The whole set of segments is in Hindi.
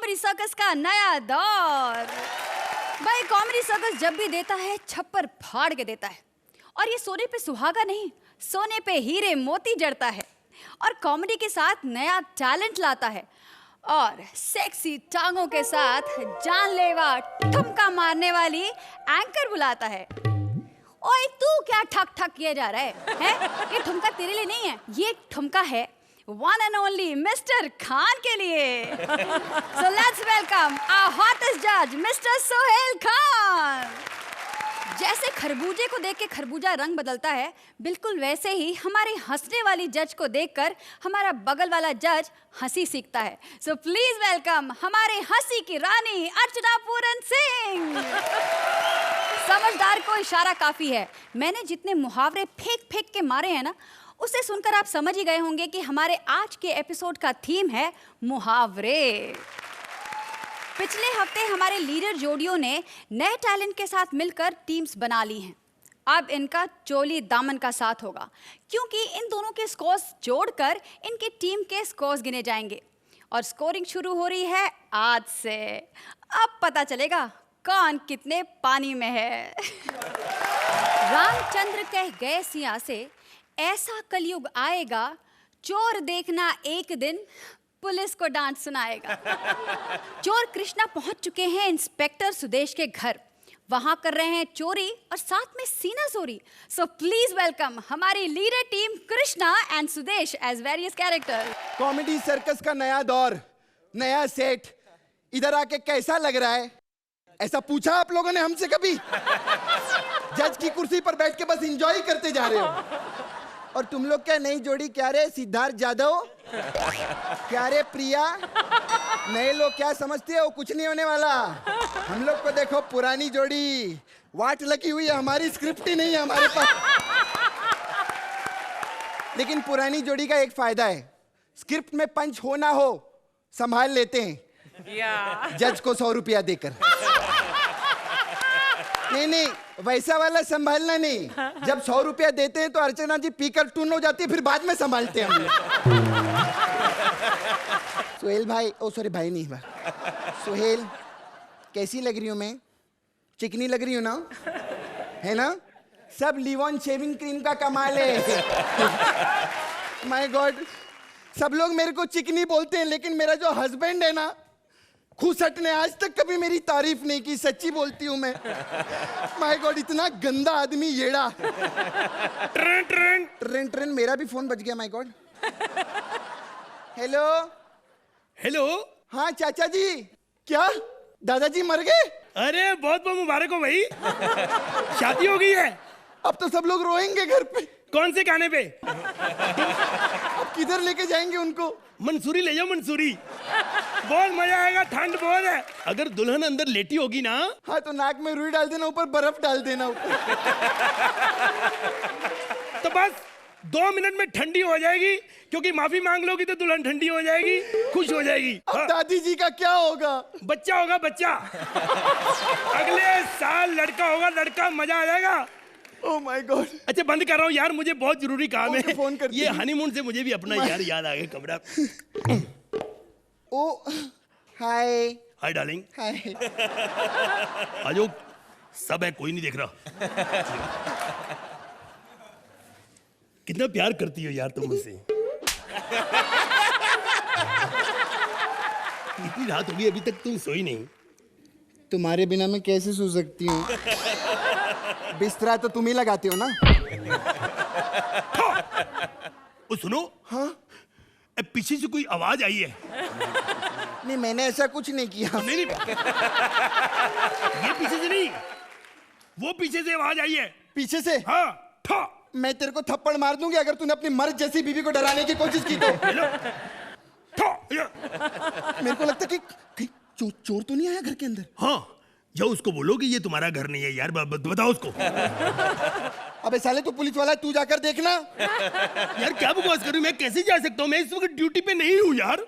कॉमेडी सर्कस का नया दौर। भाई कॉमेडी सर्कस जब भी देता है छप्पर फाड़ के देता है, और ये सोने पे सुहागा नहीं, सोने पे हीरे मोती जड़ता है, और कॉमेडी के साथ नया टैलेंट लाता है, और सेक्सी टांगों के साथ जानलेवा ठुमका मारने वाली एंकर बुलाता है। ओए तू क्या ठक ठक किए जा रहा है? ये ठुमका तेरे लिए नहीं है, ये ठुमका है one and only mister Khan के लिए। So let's welcome our hottest judge, Mr. Sohail Khan. जैसे खरबूजे को देख के खरबूजा रंग बदलता है, बिल्कुल वैसे ही हमारे हंसने वाली जज को देखकर हमारा बगल वाला जज हंसी सीखता है। So please welcome हमारे हंसी की रानी अर्चना पूरन सिंह। समझदार को इशारा काफी है। मैंने जितने मुहावरे फेंक फेंक के मारे हैं ना, उसे सुनकर आप समझ ही गए होंगे कि हमारे आज के एपिसोड का थीम है मुहावरे। पिछले हफ्ते हमारे लीडर जोड़ियों ने नए टैलेंट के साथ मिलकर टीम्स बना ली हैं। अब इनका चोली दामन का साथ होगा, क्योंकि इन दोनों के स्कोर्स जोड़कर इनकी टीम के स्कोर्स गिने जाएंगे, और स्कोरिंग शुरू हो रही है आज से। अब पता चलेगा कौन कितने पानी में है। रामचंद्र कह गए सिया से, ऐसा कलयुग आएगा, चोर देखना एक दिन पुलिस को डांट सुनाएगा। चोर कृष्णा पहुंच चुके हैं इंस्पेक्टर सुदेश के घर। वहां कर रहे हैं चोरी और साथ में सीना चोरी। सो प्लीज वेलकम हमारी leader team Krishna and Sudesh as various character. Comedy circus का नया दौर, नया सेट, इधर आके कैसा लग रहा है? ऐसा पूछा आप लोगों ने हमसे कभी? जज की कुर्सी पर बैठ के बस एंजॉय करते जा रहे हो। और तुम लोग क्या नई जोड़ी क्या रे? सिद्धार्थ यादव क्या रे? प्रिया? नए लोग क्या समझते हो? कुछ नहीं होने वाला। हम लोग को देखो पुरानी जोड़ी वाट लगी हुई है, हमारी स्क्रिप्ट ही नहीं है हमारे पास। लेकिन पुरानी जोड़ी का एक फायदा है, स्क्रिप्ट में पंच हो ना हो संभाल लेते हैं जज को 100 रुपया देकर। नहीं, वैसा वाला संभालना नहीं। जब 100 रुपया देते हैं तो अर्चना जी पीकर टून हो जाती है, फिर बाद में संभालते हैं हम लोग। सोहेल भाई, ओ सॉरी भाई नहीं बा, सोहेल कैसी लग रही हूँ मैं? चिकनी लग रही हूँ ना? है ना? सब लिवॉन शेविंग क्रीम का कमाल है। माय गॉड, सब लोग मेरे को चिकनी बोलते हैं, लेकिन मेरा जो हस्बैंड है ना, खुसट ने आज तक कभी मेरी तारीफ नहीं की। सच्ची बोलती हूँ मैं। माय गॉड, इतना गंदा आदमी येड़ा। ट्रेन ट्रेन ट्रेन ट्रेन, मेरा भी फोन बज गया। My God. Hello hello. हाँ चाचा जी। क्या दादाजी मर गए? अरे बहुत बहुत मुबारक हो भाई, शादी हो गई है। अब तो सब लोग रोएंगे घर पे। कौन से गाने पे? अब किधर लेके जाएंगे उनको? मंसूरी ले जाओ, मंसूरी। बहुत मजा आएगा, ठंड बहुत है। अगर दुल्हन अंदर लेटी होगी ना, हाँ तो नाक में रुई डाल देना, ऊपर बर्फ डाल देना ऊपर। तो बस 2 मिनट में ठंडी हो जाएगी, क्योंकि माफी मांग लोगी तो दुल्हन ठंडी हो जाएगी, खुश हो जाएगी। अब दादी जी का क्या होगा? बच्चा होगा, बच्चा। अगले साल लड़का होगा, लड़का, मजा आ जाएगा। Oh my God. अच्छा बंद कर रहा हूँ यार, मुझे बहुत जरूरी काम है। फोन करती ये हनीमून से मुझे भी अपना यार याद आ गया कमरा। Oh hi. Hi darling. Hi. आजो, सब है, कोई नहीं देख रहा। कितना प्यार करती हो यार तुम मुझसे। इतनी रात होगी अभी तक तुम सोई नहीं। तुम्हारे बिना मैं कैसे सो सकती हूँ? बिस्तरा तो तुम ही लगाती हो ना। ओ सुनो। हाँ? पीछे से कोई आवाज आई है। नहीं, मैंने ऐसा कुछ नहीं किया। नहीं, ये पीछे से नहीं, वो पीछे से आवाज आई है। पीछे से? हाँ। ठा। मैं तेरे को थप्पड़ मार दूंगी अगर तूने अपनी मर्द जैसी बीवी को डराने की कोशिश की तो। मेरे को लगता है कि चोर तो नहीं आया घर के अंदर। हाँ, जाओ उसको बोलो कि ये तुम्हारा घर नहीं है यार, बताओ उसको। अबे साले तू पुलिस वाला है, तू जाकर देखना। यार क्या बकवास कर रही हूँ, मैं कैसे जा सकता हूँ? मैं इस वक्त ड्यूटी पे नहीं हूँ यार।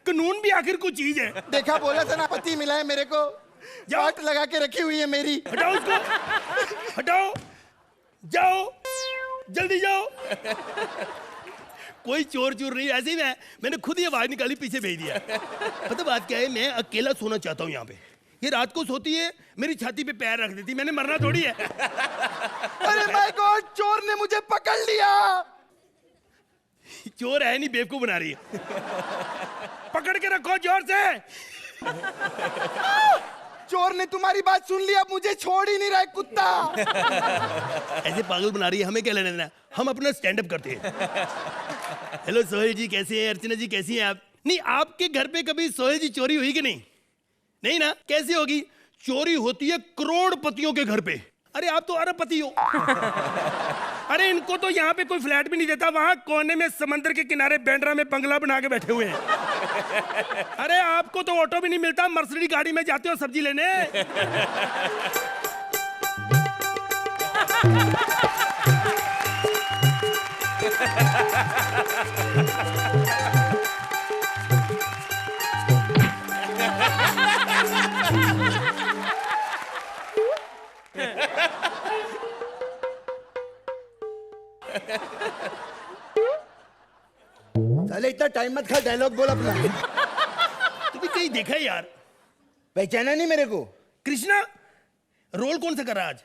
कानून भी आखिर कोई चीज है। देखा, बोला था ना, पति मिला है मेरे को, वाट लगा के रखी हुई है मेरी। हटाओ उसको, हटाओ, जाओ, जल्दी जाओ। कोई चोर चोर नहीं, ऐसे ही मैंने खुद ही आवाज निकाली, पीछे भेज दिया। पता बात क्या है, मैं अकेला सोना चाहता हूँ यहाँ पे। ये रात को सोती है, मेरी छाती पे पैर रख देती, मैंने मरना थोड़ी है। अरे माय गॉड, चोर ने मुझे पकड़ लिया। चोर है नहीं, बेवकूफ बना रही है। पकड़ के रखो जोर से। चोर ने तुम्हारी बात सुन ली, अब मुझे छोड़ ही नहीं रहा है कुत्ता। ऐसे पागल बना रही है, हमें क्या लेना देना, हम अपना स्टैंड अप करते हैं। हेलो सोहेल जी कैसे हैं, अर्चना जी कैसी हैं आप? नहीं, आपके घर पे कभी सोहेल जी चोरी हुई कि नहीं? नहीं ना, कैसे होगी? चोरी होती है करोड़पतियों के घर पे। अरे आप तो अरबपति हो। अरे इनको तो यहाँ पे कोई फ्लैट भी नहीं देता, वहां कोने में समंदर के किनारे बैंड्रा में बंगला बना के बैठे हुए हैं। अरे आपको तो ऑटो भी नहीं मिलता, मर्सिडीज गाड़ी में जाते हो सब्जी लेने। साले इतना टाइम मत खा, डायलॉग बोल अपना। तू भी कहीं देखा है यार? पहचाना नहीं मेरे को? कृष्णा रोल कौन सा कर रहा आज?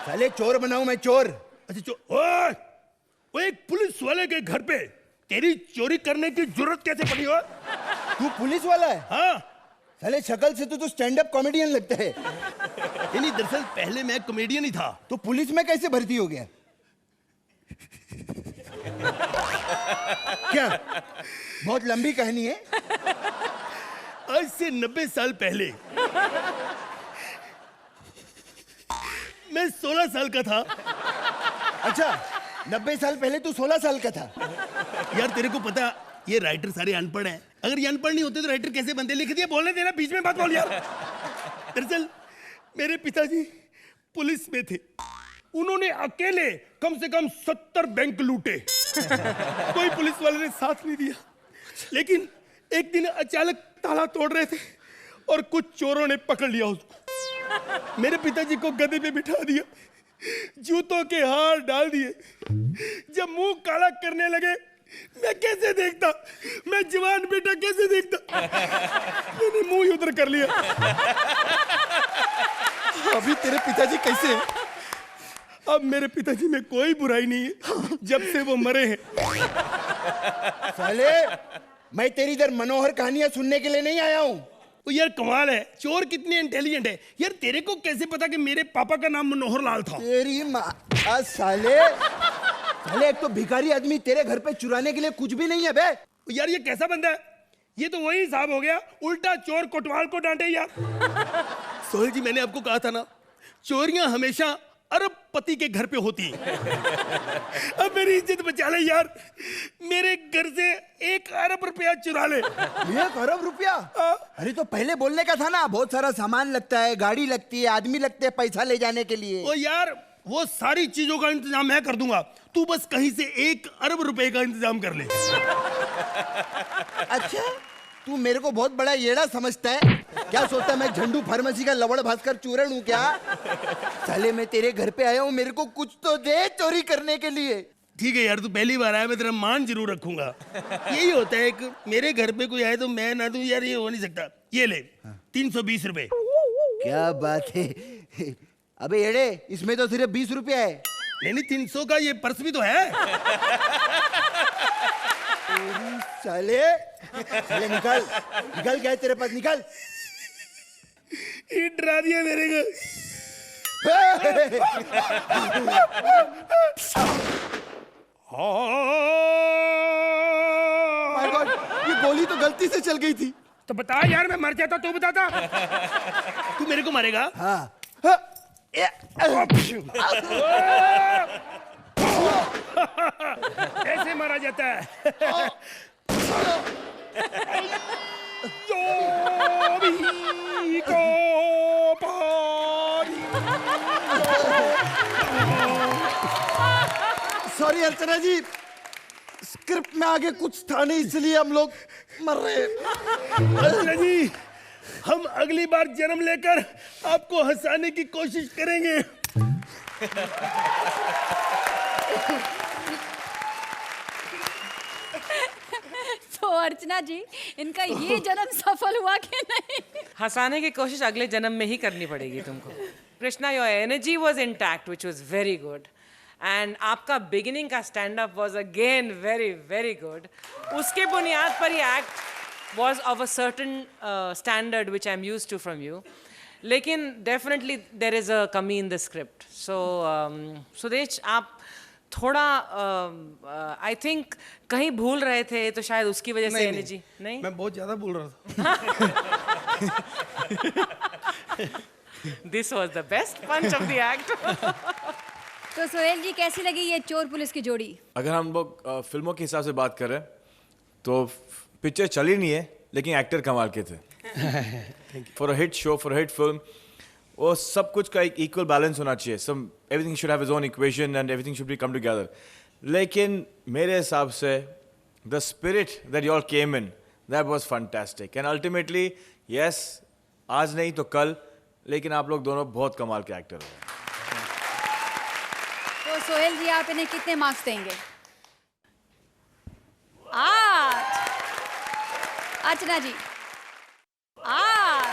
साले चोर बनाऊं मैं, चोर? अच्छा ओए, वो एक पुलिस वाले के घर पे तेरी चोरी करने की जरूरत कैसे पड़ी हो? तू पुलिस वाला है? हाँ। साले शक्ल से तो तू स्टैंड अप कॉमेडियन लगता है। नहीं, दरअसल पहले मैं कॉमेडियन ही था। तो पुलिस में कैसे भर्ती हो गया? क्या बहुत लंबी कहानी है? आज से 90 साल पहले मैं 16 साल का था। अच्छा, 90 साल पहले तू 16 साल का था? यार तेरे को पता, ये राइटर सारे अनपढ़ हैं। अगर ये अनपढ़ नहीं होते तो राइटर कैसे बनते? लिख दिया, बोलने देना, बीच में बात बोल यार। दरअसल मेरे पिताजी पुलिस में थे, उन्होंने अकेले कम से कम 70 बैंक लूटे। कोई पुलिस वाले ने साथ नहीं दिया। लेकिन एक दिन अचानक ताला तोड़ रहे थे और कुछ चोरों ने पकड़ लिया उसको। मेरे पिताजी को गधे पे बिठा दिया, जूतों के हार डाल दिए। जब मुंह काला करने लगे, मैं कैसे देखता, मैं जवान बेटा कैसे देखता। मैंने मुंह ही उधर कर लिया। अभी तेरे पिताजी कैसे हैं? अब मेरे पिताजी में कोई बुराई नहीं है, जब से वो मरे हैं। साले मैं तेरी इधर मनोहर कहानियां सुनने के लिए नहीं आया हूँ। वो यार कमाल है, चोर कितने इंटेलिजेंट है। यार तेरे को कैसे पता कि मेरे पापा का नाम मनोहर लाल था? तेरी माँ, साले एक तो भिखारी आदमी तेरे घर पे चुराने के लिए कुछ भी नहीं है बे। यार ये कैसा बंदा है? ये तो वही हिसाब हो गया, उल्टा चोर कोतवाल को डांटे यार। सोहेल जी, मैंने आपको कहा था ना, चोरियां हमेशा अरबपति के घर पे होती है। अब मेरी इज्जत बचा ले यार, मेरे घर से 1 अरब रुपया चुरा ले। 1 अरब रुपया? अरे तो पहले बोलने का था ना, बहुत सारा सामान लगता है, गाड़ी लगती है, आदमी लगते हैं पैसा ले जाने के लिए। ओ यार, वो सारी चीजों का इंतजाम मैं कर दूंगा, तू बस कहीं से 1 अरब रुपए का इंतजाम कर ले। अच्छा, तू मेरे को बहुत बड़ा येड़ा समझता है क्या? सोचता मैं झंडू फार्मेसी का लवड़ भास्कर चूरण हूँ क्या? साले मैं तेरे घर पे आया हूँ, मेरे को कुछ तो दे चोरी करने के लिए। ठीक है यार, तू पहली बार आया, मैं तेरा मान जरूर रखूंगा। यही होता है कि मेरे घर पे कोई आए तो मैं ना दूं यार, ये हो नहीं सकता। ये ले 320 रुपए। क्या बात है? अबे येड़े, इसमें तो सिर्फ 20 रुपया है। नहीं 300 का ये पर्स भी तो है। साले निकल क्या है तेरे पास, निकल। ये डरा दिया मेरे को। माय गॉड, ये गोली तो गलती से चल गई थी। तो बता यार, मैं मर जाता तो बताता। तू मेरे को मारेगा? हाँ। ऐसे मारा जाता है। सॉरी अर्चना जी, स्क्रिप्ट में आगे कुछ था नहीं, इसलिए हम लोग मर रहे। अर्चना जी, हम अगली बार जन्म लेकर आपको हंसाने की कोशिश करेंगे। अर्चना जी, इनका ये जन्म सफल हुआ कि नहीं? हंसाने की कोशिश अगले जन्म में ही करनी पड़ेगी तुमको। Krishna, your energy was intact which was very good, and आपका बिगिनिंग का stand up was again very very good. उसके बुनियाद पर ये act was of a certain standard which I'm used to from you. लेकिन definitely there is a कमी in the script. So Sudesh, आप थोड़ा I think कहीं भूल रहे थे, तो शायद उसकी वजह से एनर्जी नहीं। मैं बहुत ज्यादा बोल रहा था। This was the best punch of the act. तो सोहेल जी, कैसी लगी ये चोर पुलिस की जोड़ी? अगर हम लोग फिल्मों के हिसाब से बात करें तो पिक्चर चली नहीं है, लेकिन एक्टर कमाल के थे। For a hit show, for a hit film, वो सब कुछ का एक इक्वल बैलेंस होना चाहिए। सब everything should have his own equation and everything should be come together. लेकिन मेरे हिसाब से the spirit that you all came in, that was fantastic and ultimately yes, आज नहीं तो कल, लेकिन आप लोग दोनों बहुत कमाल के एक्टर हो। तो सोहेल जी, आप इन्हें कितने मार्क्स देंगे? 8। अर्चना जी, 8।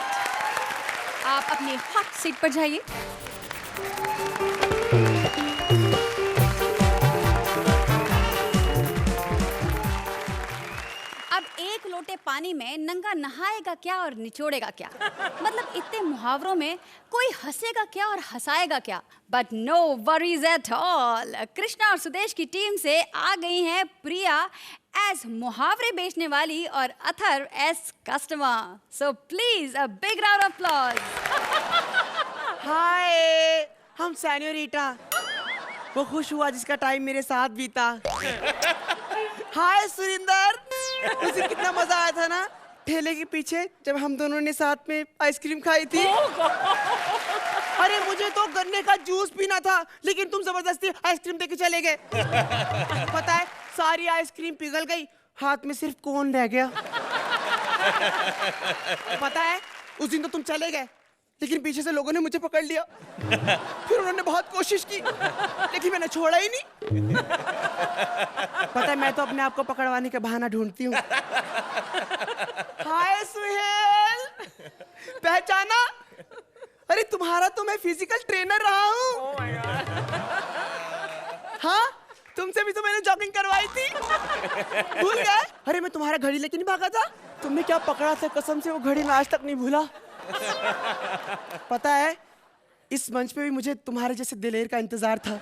आप अपनी हॉट सीट पर जाइए। अब एक लोटे पानी में नंगा नहाएगा क्या और निचोड़ेगा क्या? मतलब इतने मुहावरों में कोई हंसेगा क्या और हंसाएगा क्या? But no worries at all. Krishna और सुदेश की टीम से आ गई हैं प्रिया एज मुहावरे बेचने वाली और other as customer. So please a big round of applause. Hi, हम सेन्योरिटा, वो खुश हुआ जिसका टाइम मेरे साथ बीता। हाय सुरिंदर, उस दिन कितना मजा आया था ना ठेले के पीछे जब हम दोनों ने साथ में आइसक्रीम खाई थी। अरे मुझे तो गन्ने का जूस पीना था, लेकिन तुम जबरदस्ती आइसक्रीम देके चले गए। पता है, सारी आइसक्रीम पिघल गई, हाथ में सिर्फ कोन रह गया। पता है, उस दिन तो तुम चले गए, लेकिन पीछे से लोगों ने मुझे पकड़ लिया। फिर उन्होंने बहुत कोशिश की, लेकिन मैंने छोड़ा ही नहीं। पता है, मैं तो अपने आप को पकड़वाने का बहाना ढूंढती हूँ। हाय सुहेल, पहचाना? अरे तुम्हारा तो मैं फिजिकल ट्रेनर रहा हूँ। हाँ, तुमसे भी तो मैंने जॉगिंग करवाई थी, भूल गए? अरे मैं तुम्हारा घड़ी लेके नहीं भागा था? तुमने क्या पकड़ा था, कसम से वो घड़ी मैं आज तक नहीं भूला। पता है, इस मंच पे भी मुझे तुम्हारे जैसे दिलेर का इंतजार था,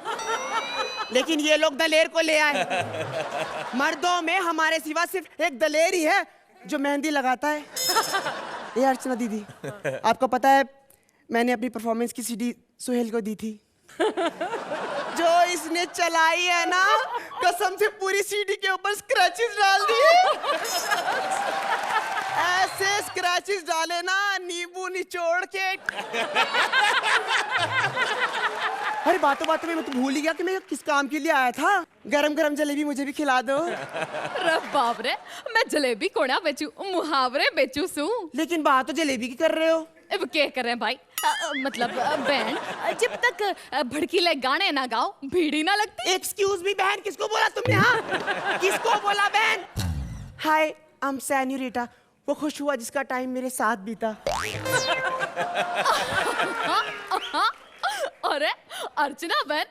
लेकिन ये लोग दलेर को ले आए। मर्दों में हमारे सिवा सिर्फ एक दलेर ही है जो मेहंदी लगाता है। ये अर्चना दीदी, आपको पता है मैंने अपनी परफॉर्मेंस की सीडी सुहेल को दी थी। जो इसने चलाई है ना, कसम से पूरी सीडी के ऊपर स्क्रैचेस डाल दिए। ऐसे स्क्रैचेस डाले ना, नींबू निचोड़ के। अरे बातों बातों में मैं तो भूल ही गया कि मैं किस काम के लिए आया था। गरम गरम जलेबी मुझे भी खिला दो। रे बाप रे, मैं जलेबी कोना बेचू, मुहावरे बेचू सू। लेकिन बात तो जलेबी की कर रहे हो। अब क्या कर रहे हैं भाई? मतलब बहन, जब तक भड़कीले गाने ना गाओ भीड़ी ना लगती। एक्सक्यूज मी बहन, किसको बोला तुमने? हाँ, किसको बोला बहन? हाय, आई एम सेन्योरिटा, वो खुश हुआ जिसका टाइम मेरे साथ बीता। अरे अर्चना बहन,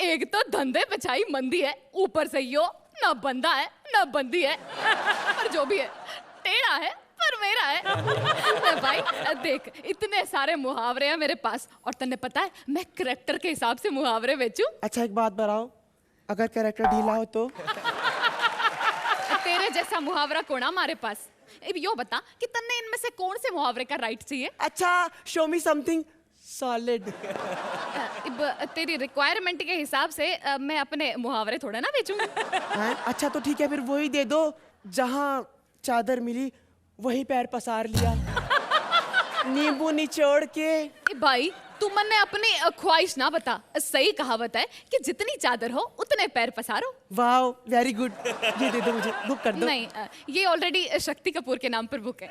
एक तो धंधे पिछाई मंदी है, ऊपर से यो ना बंदा है ना बंदी है, पर जो भी है टेढ़ा है पर मेरा है। भाई देख, इतने सारे मुहावरे हैं मेरे पास, और तन्ने पता है मैं कैरेक्टर के हिसाब से मुहावरे बेचू। अच्छा एक बात बताओ, अगर कैरेक्टर ढीला हो तो? तेरे जैसा मुहावरा कोना हमारे पास। अब यो बता कि तन्ने इनमें से कौन से मुहावरे का राइट चाहिए? अच्छा, शो मी समथिंग सॉलिड। तेरी रिक्वायरमेंट के हिसाब से मैं अपने मुहावरे थोड़ा ना बेचूंगी। अच्छा तो ठीक है, फिर वही दे दो, जहाँ चादर मिली वही पैर पसार लिया। नींबू निचोड़ के। भाई तू मन्ने अपनी ख्वाहिश ना बता, सही कहावत है कि जितनी चादर हो उतने पैर पसारो। Wow, very good. ये दे दो मुझे, बुक कर दो। नहीं, ये ऑलरेडी शक्ति कपूर के नाम पर बुक है।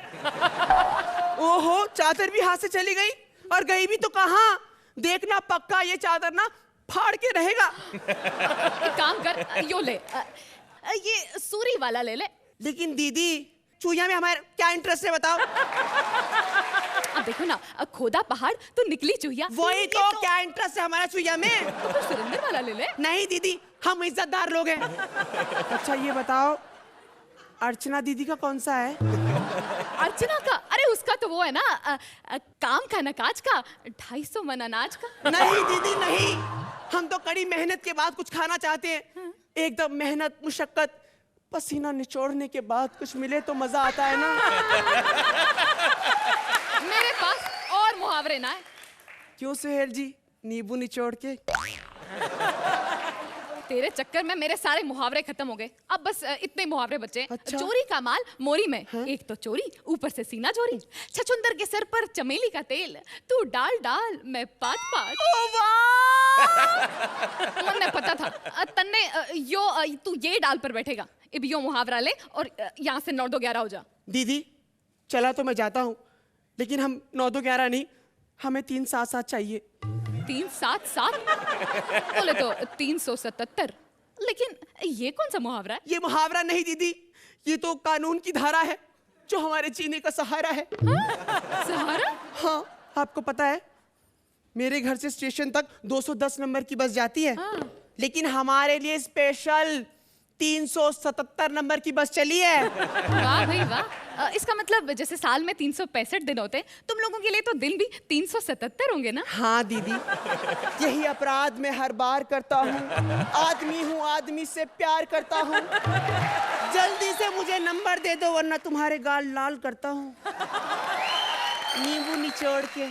ओहो, चादर भी हाथ से चली गई, और गई भी तो कहाँ? देखना पक्का ये चादर ना फाड़ के रहेगा। एक काम कर, यो ले, ये सूरी वाला ले ले, लेकिन दीदी चूहिया में हमारा क्या इंटरेस्ट है बताओ? अब देखो ना, खोदा पहाड़ तो निकली चूहिया। वही तो, क्या इंटरेस्ट है हमारा चूहिया में? तो फिर सुरेंद्र वाला ले ले। नहीं दीदी, हम इज्जतदार लोग हैं। अच्छा ये बताओ, अर्चना दीदी का कौन सा है? अर्चना का? अरे उसका तो वो है ना, काम का नकाज का, 250 मन अनाज का। नहीं दीदी नहीं, हम तो कड़ी मेहनत के बाद कुछ खाना चाहते हैं। एकदम मेहनत मुशक्कत पसीना निचोड़ने के बाद कुछ मिले तो मजा आता है ना। मेरे पास और मुहावरे ना है। क्यों सुहेल जी, नींबू निचोड़ के? तेरे चक्कर में मेरे सारे मुहावरे खत्म हो गए। अब बस इतने मुहावरे बचे। अच्छा। चोरी का माल मोरी में, एक तो चोरी ऊपर से सीना चोरी, छछुंदर के सर पर चमेली का तेल, तू डाल डाल मैं पात पात। मन्ने पता था तन्ने तू ये डाल पर बैठेगा। अब यो मुहावरा ले और यहाँ से 9-2-11 हो जा। दीदी चला तो मैं जाता हूँ, लेकिन हम 9-2-11 नहीं, हमें 3-7-7 चाहिए। 3-7-7 बोले तो 377। लेकिन ये कौन सा मुहावरा है? ये मुहावरा नहीं दीदी, ये तो कानून की धारा है जो हमारे जीने का सहारा है। सहारा? हाँ, आपको पता है मेरे घर से स्टेशन तक 210 नंबर की बस जाती है, लेकिन हमारे लिए स्पेशल 377 नंबर की बस चली है। वाह भाई वाह। इसका मतलब जैसे साल में 365 दिन होते, तुम लोगों के लिए तो दिन भी 377 होंगे ना? हाँ दीदी, यही अपराध मैं हर बार करता हूँ। आदमी हूँ, आदमी से प्यार करता हूँ। जल्दी से मुझे नंबर दे दो वरना तुम्हारे गाल लाल करता हूँ नींबू निचोड़ के।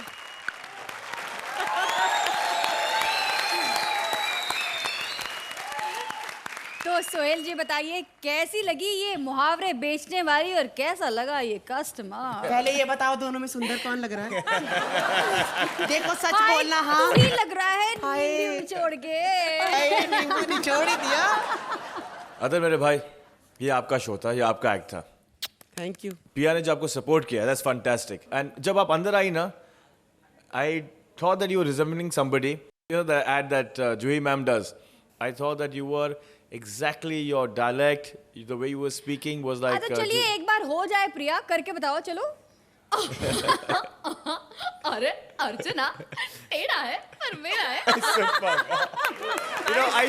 तो सोहेल जी बताइए, कैसी लगी ये मुहावरे बेचने वाली और कैसा लगा ये कस्टमर? पहले ये बताओ दोनों में सुंदर कौन लग रहा है? देखो सच हाय, बोलना। हाँ तू ही लग रहा है हाय। नींबू निचोड़ के। नींबू निचोड़ ही दिया। अदर मेरे भाई, ये आपका शो था, ये आपका एक्ट था। Thank you. पिया ने जो आपको सपोर्ट किया, दैट्स फैंटास्टिक। एंड जब आप अंदर आई ना, I thought that you were resembling somebody, you know that ad that Juhi ma'am does. I thought that you were exactly your dialect, the way you were speaking was like तो चलिए एक बार हो जाए प्रिया, करके बताओ चलो। अरे अर्चना टेढ़ा है पर मेरा है। you know I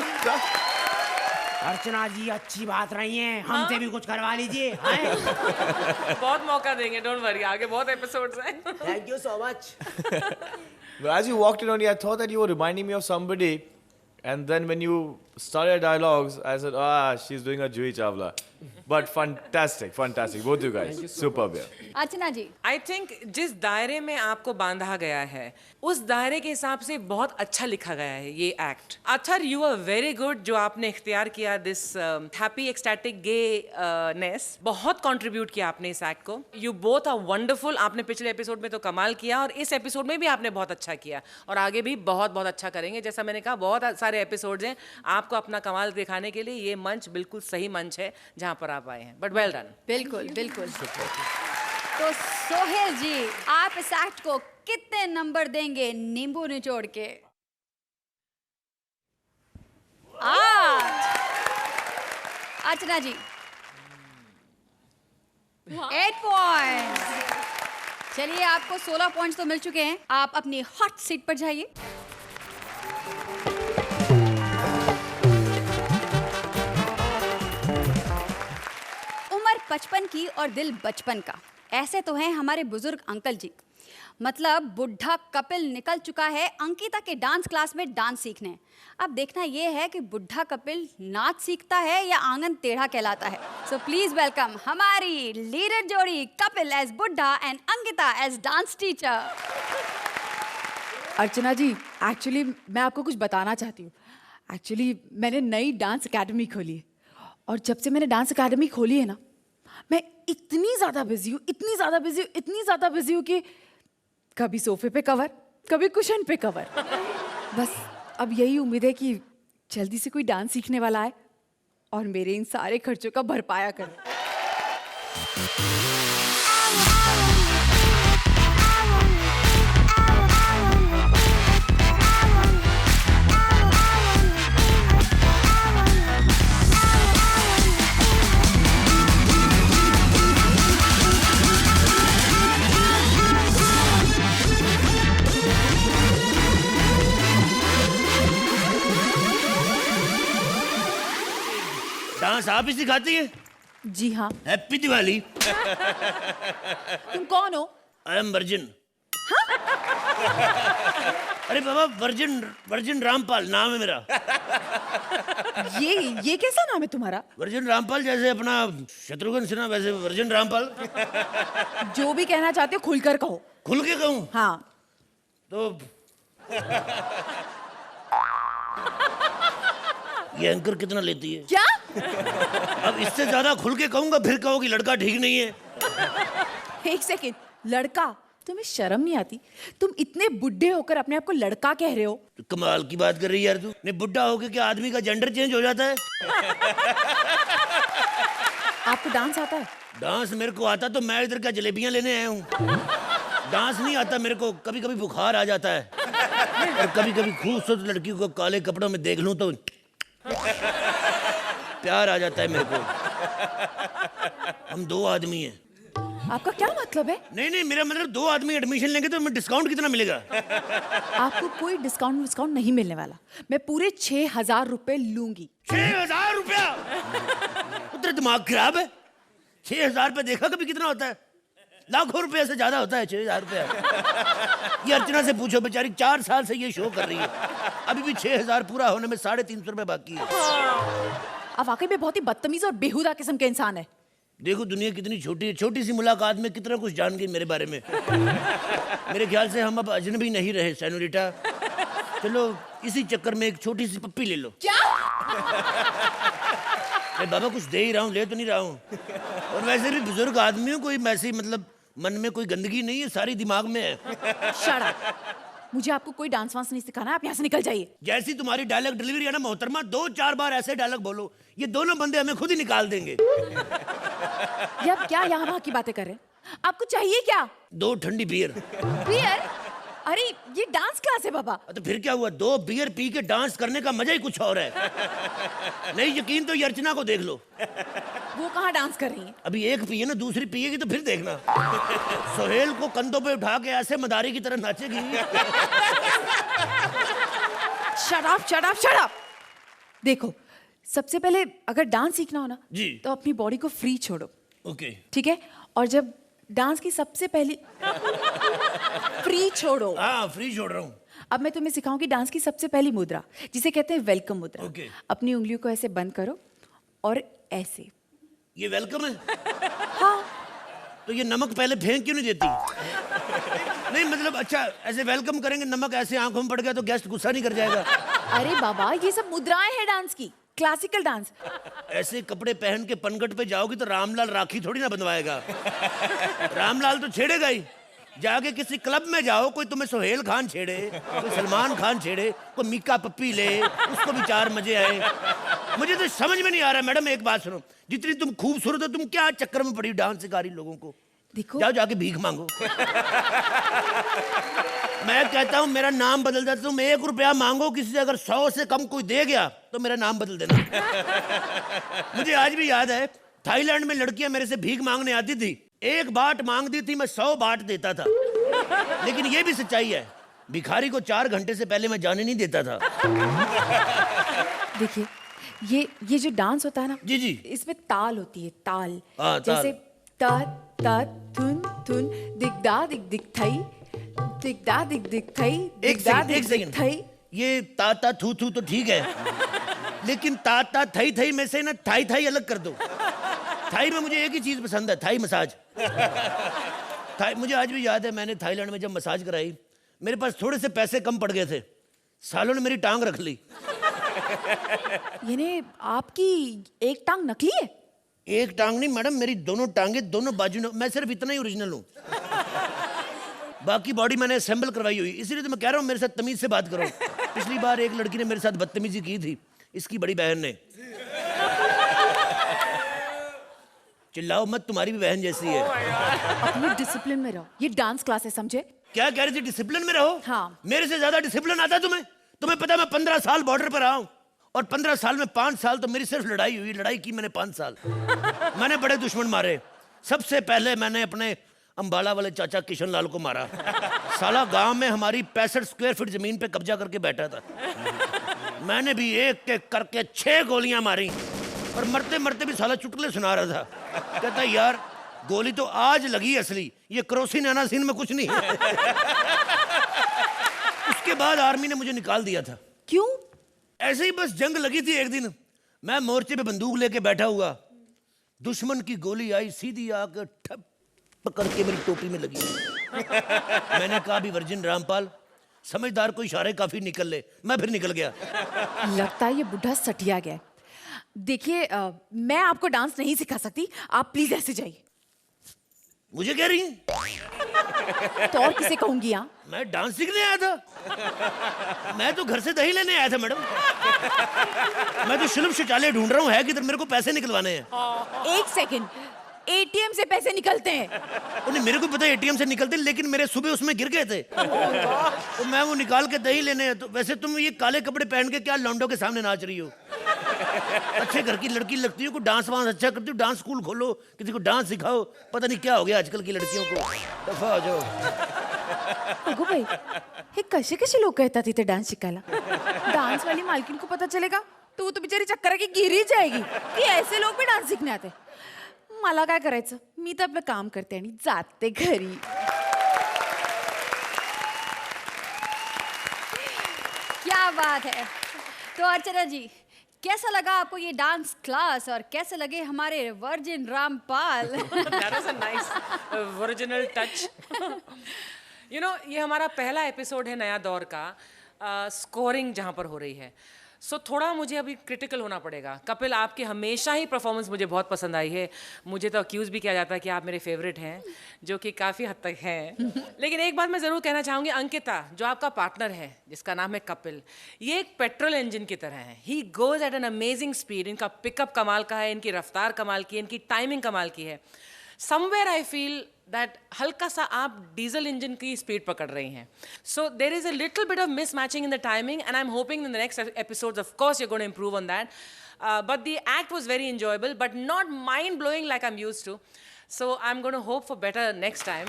अर्चना जी अच्छी बात रही है, हमसे भी कुछ करवा लीजिए। बहुत मौका देंगे, डोंट वरी, आगे बहुत एपिसोड्स हैं। Thank you so much. as you walked in on me, I thought that you were reminding me of somebody, and then when you started dialogues, I said, she's doing a Juhi Chawla. But fantastic, both you guys, superb. Archana ji, I think जिस दायरे में आपको बांधा गया है उस दायरे के हिसाब से बहुत अच्छा लिखा गया है ये act. Author, you are very good जो आपने इख्तियार किया this happy ecstatic gayness. बहुत कंट्रीब्यूट किया आपने इस एक्ट को। You both are wonderful. आपने पिछले एपिसोड में तो कमाल किया और इस एपिसोड में भी आपने बहुत अच्छा किया और आगे भी बहुत बहुत अच्छा करेंगे। जैसा मैंने कहा, बहुत सारे एपिसोड्स हैं, आपको अपना कमाल दिखाने के लिए ये मंच बिल्कुल सही मंच है जहाँ पर आप आए हैं। But well done. बिल्कुल बिल्कुल। तो सोहेल जी, आप इस एक्ट को कितने नंबर देंगे नींबू निचोड़ के? 8। अर्चना जी 8 पॉइंट्स। चलिए, आपको 16 पॉइंट्स तो मिल चुके हैं। आप अपनी हॉट सीट पर जाइए। उम्र 55 की और दिल बचपन का, ऐसे तो हैं हमारे बुजुर्ग अंकल जी। मतलब बुढ़ा कपिल निकल चुका है अंकिता के डांस क्लास में डांस सीखने। अब देखना ये है कि बुढ़ा कपिल नाच सीखता है या आंगन टेढ़ा कहलाता है। सो प्लीज वेलकम हमारी लीडर जोड़ी, कपिल एज बुढ़ा and Ankita as dance teacher. Archana ji, actually मैं आपको कुछ बताना चाहती हूँ। एक्चुअली मैंने नई डांस एकेडमी खोली है और जब से मैंने डांस एकेडमी खोली है ना, मैं इतनी ज़्यादा बिजी हूँ कि कभी सोफे पे कवर, कभी कुशन पे कवर। बस अब यही उम्मीद है कि जल्दी से कोई डांस सीखने वाला आए और मेरे इन सारे खर्चों का भरपाया करे। डांस आप ही सिखाती हैं? जी हाँ। हैप्पी दिवाली। तुम कौन हो? I am virgin. अरे बाबा, वर्जिन रामपाल नाम है मेरा। ये कैसा नाम है तुम्हारा? वर्जिन रामपाल, जैसे अपना शत्रुघ्न सिन्हा वैसे वर्जिन रामपाल। जो भी कहना चाहते हो खुलकर कहो। खुल के कहूँ हाँ। तो ये एंकर कितना लेती है? क्या? अब इससे ज्यादा खुल के कहूंगा फिर कहोगी लड़का ठीक नहीं है। एक सेकेंड, लड़का? तुम्हें शर्म नहीं आती? तुम इतने बुढ़े होकर अपने आप को लड़का कह रहे हो? तो कमाल की बात कर रही है यार तू। नहीं, बुढ़ा होके क्या आदमी का जेंडर चेंज हो जाता है? आपको डांस आता है? डांस मेरे को आता तो मैं इधर क्या जलेबियां लेने आया हूँ। डांस नहीं आता मेरे को। कभी कभी बुखार आ जाता है और कभी कभी खूबसूरत लड़कियों को काले कपड़ों में देख लूं तो प्यार आ जाता है मेरे को। हम 2 आदमी हैं। आपका क्या मतलब है? नहीं, मेरा मतलब 2 आदमी एडमिशन लेंगे तो हमें डिस्काउंट कितना मिलेगा? आपको कोई डिस्काउंट नहीं मिलने वाला। मैं पूरे 6,000 रुपए लूंगी। 6,000 रुपया? तेरा दिमाग खराब है? 6,000 रुपये देखा कभी कितना होता है? लाखों रुपए से ज्यादा होता है 6,000 रुपया। ये अर्चना से पूछो, बेचारी 4 साल से ये शो कर रही है, अभी भी 6,000 पूरा होने में 350 रुपए बाकी है। आप वाकई में बहुत ही बदतमीज और बेहुदा किस्म के इंसान है। देखो दुनिया कितनी छोटी है, छोटी सी मुलाकात में कितना कुछ जान गई मेरे बारे में। मेरे ख्याल से हम अब अजनबी नहीं रहे सेनोरिटा। चलो इसी चक्कर में एक छोटी सी पप्पी ले लो। क्या? मैं बाबा कुछ दे ही रहा हूँ, ले तो नहीं रहा हूँ। और वैसे भी बुजुर्ग आदमी हूँ, कोई वैसे मतलब मन में कोई गंदगी नहीं है, सारी दिमाग में है। Shut up. मुझे आपको कोई डांस वांस नहीं सिखाना है, आप यहाँ से निकल जाइए। जैसी तुम्हारी डायलॉग डिलीवरी है ना मोहतरमा, 2-4 बार ऐसे डायलॉग बोलो, ये दोनों बंदे हमें खुद ही निकाल देंगे। ये आप क्या यहाँ वहाँ की बातें कर रहे हैं? आपको चाहिए क्या? 2 ठंडी बियर। बियर? अरे ये डांस क्लास है बाबा। तो फिर क्या हुआ, 2 बियर पी के डांस करने का मजा ही कुछ और है। नहीं यकीन तो ये अर्चना को देख लो, वो कहाँ डांस कर रही है? अभी एक पिए ना, दूसरी पिएगी तो फिर देखना। सोहेल को कंधों पे उठा के ऐसे मदारी की तरह नाचेगी। Shut up. देखो, सबसे पहले अगर डांस सीखना हो ना जी, तो अपनी बॉडी को फ्री छोड़ो। ओके ठीक है? और जब डांस की सबसे पहली फ्री छोड़ो। हाँ फ्री छोड़ रहा हूँ। अब मैं तुम्हें सिखाऊंगी डांस की सबसे पहली मुद्रा, जिसे कहते हैं वेलकम मुद्रा। Okay. अपनी उंगलियों को ऐसे बंद करो और ऐसे। ये वेलकम है? हाँ। तो ये नमक पहले फेंक क्यों नहीं देती? नहीं मतलब अच्छा ऐसे वेलकम करेंगे, नमक ऐसे आंखों में पड़ गया तो गेस्ट गुस्सा नहीं कर जाएगा? अरे बाबा, ये सब मुद्राएं हैं डांस की, क्लासिकल डांस। ऐसे कपड़े पहन के पनघट पे जाओगी तो रामलाल राखी थोड़ी ना बंधवाएगा। रामलाल तो छेड़ेगा ही। जाके किसी क्लब में जाओ, कोई तुम्हें सोहेल खान छेड़े, कोई सलमान खान छेड़े, कोई मीका पप्पी ले, उसको भी 4 मजे आए। मुझे तो समझ में नहीं आ रहा। मैडम एक बात सुनो, जितनी तुम खूबसूरत हो, तुम क्या चक्कर में पड़ी डांस सिखा रही लोगों को? देखो, जाओ जाके भीख मांगो। मैं कहता हूँ मेरा नाम बदल देता, तुम 1 रुपया मांगो किसी से, अगर 100 से कम कोई दे गया तो मेरा नाम बदल देना। मुझे आज भी याद है, थाईलैंड में लड़कियां मेरे से भीख मांगने आती थी, 1 बात मांगती थी, मैं 100 बात देता था। लेकिन ये भी सच्चाई है, भिखारी को 4 घंटे से पहले मैं जाने नहीं देता था। देखिए, ये जो डांस होता है ना, जी जी, इसमें ताल होती है, ताल। हाँ, ताल। जैसे ता ता थुन थुन दिगदा दिग दिग थई, दिगदा दिग दिग थई, एक दिग सेकंड थई। ये ताता थू थू तो ठीक है, लेकिन ताता थई थई में से ना थाई थाई अलग कर दो। थाई में मुझे एक ही चीज पसंद है, थाई मसाज। थाई मुझे आज भी याद है, मैंने थाईलैंड में जब मसाज कराई, मेरे पास थोड़े से पैसे कम पड़ गए थे, सालों ने मेरी टांग रख ली। यानी आपकी एक टांग नकली है? एक टांग नहीं मैडम, मेरी दोनों टांगे, दोनों बाजू, मैं सिर्फ इतना ही ओरिजिनल हूँ, बाकी बॉडी मैंने असेंबल करवाई हुई। इसीलिए तो मैं कह रहा हूँ मेरे साथ तमीज से बात करो। पिछली बार एक लड़की ने मेरे साथ बदतमीजी की थी, इसकी बड़ी बहन ने। चिल्लाओ मत, तुम्हारी भी बहन जैसी है। अपने डिसिप्लिन में रहो, ये डांस क्लास है, समझे? क्या कह रही थी, डिसिप्लिन में रहो? हाँ। मेरे से ज्यादा डिसिप्लिन आता है तुम्हें? तुम्हें पता मैं 15 साल बॉर्डर पर रहा हूँ, और 15 साल में 5 साल तो मेरी सिर्फ लड़ाई हुई। लड़ाई की मैंने 5 साल। मैंने बड़े दुश्मन मारे। सबसे पहले मैंने अपने अंबाला वाले चाचा किशन लाल को मारा। साला गांव में हमारी 65 स्क्वायर फीट जमीन पे कब्जा करके बैठा था। मैंने भी एक एक करके 6 गोलियां मारी, और मरते मरते भी साला चुटकुले सुना रहा था। कहता यार गोली तो आज लगी असली, ये क्रोसिन अनासिन में कुछ नहीं है। उसके बाद आर्मी ने मुझे निकाल दिया था। क्यों? ऐसे ही बस जंग लगी थी एक दिन, मैं मोर्चे पे बंदूक लेके बैठा हुआ, दुश्मन की गोली आई सीधी आकर ठप पकड़ के मेरी टोपी में लगी। मैंने कहा भी वर्जिन रामपाल, समझदार को इशारे काफी निकल ले। मैं फिर निकल गया। लगता है ये बुढ़ा सटिया गया है। देखिए मैं आपको डांस नहीं सिखा सकती, आप प्लीज ऐसे जाइए। मुझे कह रही हैं? तो और किसे कहूंगी? यहाँ मैं डांस सीखने आया था। मैं तो घर से दही लेने आया था मैडम। मैं तो शिल्प शौचालय ढूंढ रहा हूँ, है किधर, मेरे को पैसे निकलवाने हैं। एक सेकंड, एटीएम से पैसे निकलते हैं? उन्हें मेरे को पता है एटीएम से निकलते, लेकिन मेरे सुबह उसमें गिर गए थे तो मैं वो निकाल के दही लेने हैं। तो वैसे तुम ये काले कपड़े पहन के क्या लौंडों के सामने नाच रही हो? अच्छे घर की लड़की लगती हो, को डांस वांस अच्छा करती हो, डांस स्कूल खोलो, किसी को डांस सिखाओ। पता नहीं क्या हो गया आजकल की लड़कियों को। दफा हो जाओ। अगो भाई, हे कसे कसे लोक येतात इथे डान्स शिकायला? डान्स वाली मालकीन को पता चलेगा तो वो तो बिचारी चक्कर की गिर ही जाएगी कि ऐसे लोग भी डान्स शिकने आते। मला काय करायचं, मी तर आपलं काम करते आणि जाते घरी। क्या बात है। तो अर्चना जी, कैसा लगा आपको ये डांस क्लास और कैसे लगे हमारे virgin Rampal? That was a nice original touch. You know, ये हमारा पहला एपिसोड है नया दौर का, स्कोरिंग जहाँ पर हो रही है। सो थोड़ा मुझे अभी क्रिटिकल होना पड़ेगा। कपिल, आपकी हमेशा ही परफॉर्मेंस मुझे बहुत पसंद आई है। मुझे तो अक्यूज़ भी किया जाता है कि आप मेरे फेवरेट हैं, जो कि काफ़ी हद तक हैं। लेकिन एक बात मैं ज़रूर कहना चाहूँगी, अंकिता जो आपका पार्टनर है जिसका नाम है कपिल, ये एक पेट्रोल इंजन की तरह है। He goes at an amazing speed. इनका पिकअप कमाल का है, इनकी रफ्तार कमाल की है, इनकी टाइमिंग कमाल की है। समवेयर आई फील दैट हल्का सा आप डीजल इंजन की स्पीड पकड़ रही हैं। So there is a little bit of mismatching in the timing and I am hoping in the next episodes of course you are going to improve on that. But the act was very enjoyable but not mind blowing like I am used to. So I am going to hope for better next time.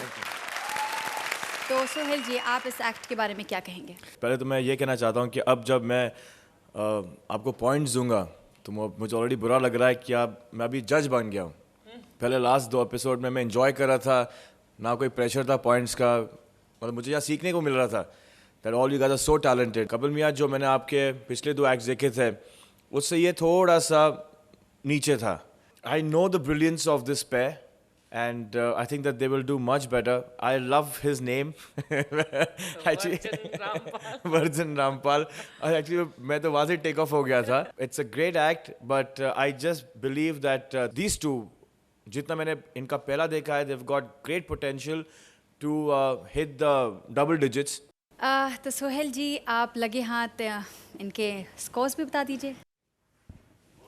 तो सोहेल जी, आप इस एक्ट के बारे में क्या कहेंगे? पहले तो मैं ये कहना चाहता हूँ कि अब जब मैं आपको पॉइंट्स दूंगा तो मुझे ऑलरेडी बुरा लग रहा है कि मैं अभी जज बन गया हूँ। पहले लास्ट 2 एपिसोड में मैं एंजॉय कर रहा था, ना कोई प्रेशर था पॉइंट्स का, मतलब मुझे यहाँ सीखने को मिल रहा था that all you guys are so talented. Kapil मियां जो मैंने आपके पिछले 2 एक्ट्स देखे थे उससे ये थोड़ा सा नीचे था। I know the brilliance of this pair and I think that they will do much better. I love his name. Actually, Varjan Rampal. Actually, मैं तो वहाँ से take off हो गया था. It's a great act, but I just believe that these two, जितना मैंने इनका पहला देखा है, they've got great potential to hit the double digits. तो सोहेल जी, आप लगे हाथ इनके स्कोर्स भी बता दीजिए।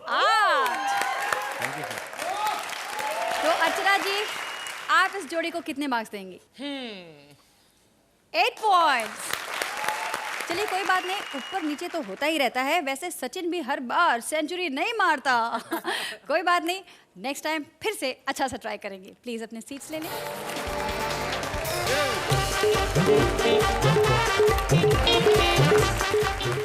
8। तो अर्चना जी, आप इस जोड़ी को कितने मार्क्स देंगी? 8 पॉइंट्स। चलिए कोई बात नहीं, ऊपर नीचे तो होता ही रहता है। वैसे सचिन भी हर बार सेंचुरी नहीं मारता। कोई बात नहीं, नेक्स्ट टाइम फिर से अच्छा सा ट्राई करेंगे। प्लीज अपने सीट्स ले लें।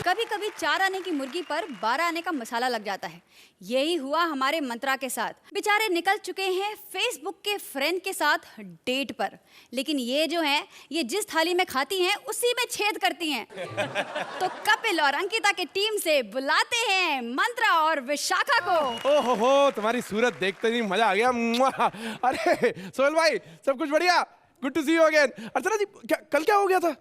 कभी कभी 4 आने की मुर्गी पर 12 आने का मसाला लग जाता है। यही हुआ हमारे मंत्रा के साथ। बेचारे निकल चुके हैं फेसबुक के फ्रेंड के साथ डेट पर, लेकिन ये जो हैं, ये जिस थाली में खाती हैं उसी में छेद करती हैं। तो कपिल और अंकिता की टीम से बुलाते हैं मंत्रा और विशाखा को। ओहो, तुम्हारी सूरत देखते ही मजा आ गया। मुआ। अरे सोहेल भाई, सब कुछ बढ़िया? Good to see you again. Archana ji, कल क्या हो गया था?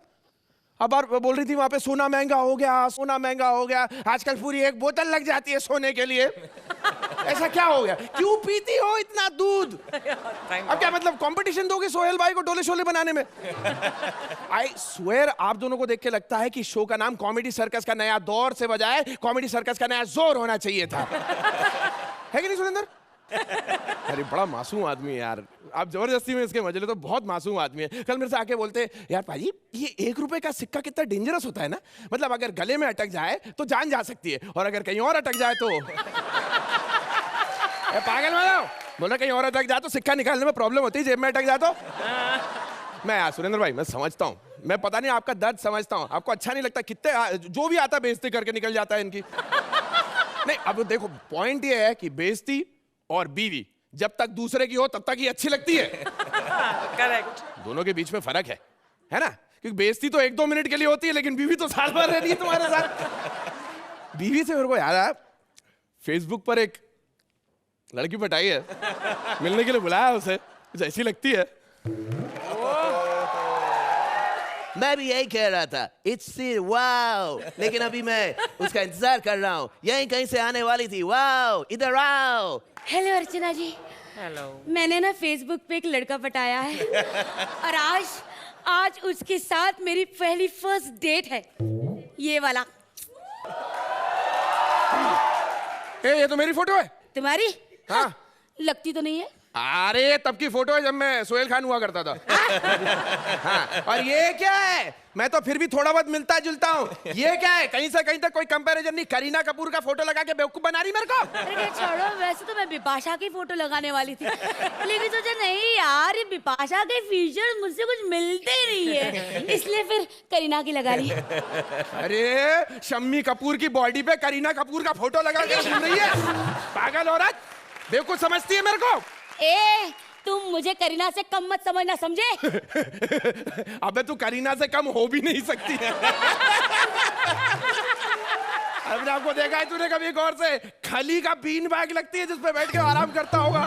अब बार बोल रही थी वहां पे सोना महंगा हो गया, सोना महंगा हो गया, आजकल पूरी 1 बोतल लग जाती है सोने के लिए। ऐसा क्या हो गया? क्यों पीती हो इतना दूध? अब क्या मतलब कंपटीशन दोगे सोहेल भाई को डोले शोले बनाने में? आई स्वेयर आप दोनों को देख के लगता है कि शो का नाम कॉमेडी सर्कस का नया दौर से बजाय कॉमेडी सर्कस का नया जोर होना चाहिए था। है कि नहीं सुरेंद्र? अरे बड़ा मासूम आदमी है यार, आप जबरदस्ती में इसके मजे ले तो बहुत मासूम आदमी है। कल मेरे से आके बोलते यार भाई, ये 1 रुपए का सिक्का कितना डेंजरस होता है ना, मतलब अगर गले में अटक जाए तो जान जा सकती है, और अगर कहीं और अटक जाए तो पागल मानो, बोला कहीं और अटक जाए तो सिक्का निकालने में प्रॉब्लम होती है, जेब में अटक जाए तो। मैं यार सुरेंद्र भाई, मैं समझता हूँ, मैं पता नहीं आपका दर्द समझता हूँ। आपको अच्छा नहीं लगता कितने जो भी आता बेइज्जती करके निकल जाता है इनकी। नहीं अब देखो पॉइंट ये है कि बेइज्जती और बीवी जब तक दूसरे की हो तब तक ही अच्छी लगती है। करेक्ट। दोनों के बीच में फर्क है ना? क्योंकि बेइज्जती तो 1-2 मिनट के लिए होती है, लेकिन बीवी तो साल भर रहती है तुम्हारे साथ। बीवी से मेरे को याद आया, फेसबुक पर एक लड़की पटाई है, मिलने के लिए बुलाया उसे, कुछ ऐसी लगती है। मैं भी यही कह रहा था, इट्स वाओ, लेकिन अभी मैं उसका इंतजार कर रहा हूँ, यहीं कहीं से आने वाली थी। वाओ, इधर आओ। हेलो अर्चना जी। हेलो। मैंने ना फेसबुक पे एक लड़का पटाया है और आज उसके साथ मेरी पहली फर्स्ट डेट है, ये वाला। ये तो मेरी फोटो है। तुम्हारी? हाँ। लगती तो नहीं है। अरे तब की फोटो है जब मैं सोहेल खान हुआ करता था। हाँ, और ये क्या है? मैं तो फिर भी थोड़ा बहुत मिलता जुलता हूँ। ये क्या है? कहीं से कहीं तक कोई कंपैरिजन नहीं। करीना कपूर का फोटो लगा के बेवकूफ बना रही मेरे को। अरे छोड़ो, वैसे तो मैं बिपाशा की फोटो लगाने वाली थी, लेकिन सोचा नहीं यार, ये बिपाशा के फीचर्स मुझसे कुछ मिलते ही नहीं है, इसलिए फिर करीना की लगा ली। अरे शम्मी कपूर की बॉडी पे करीना कपूर का फोटो लगा के घूम रही है, पागल औरत, बेवकूफ समझती है मेरे को। तुम मुझे करीना से कम मत समझना, समझे? अबे तू करीना से कम हो भी नहीं सकती है। अपने आपको देखा है तूने कभी गौर से? खली का बीन बैग लगती है जिसपे बैठ के आराम करता होगा।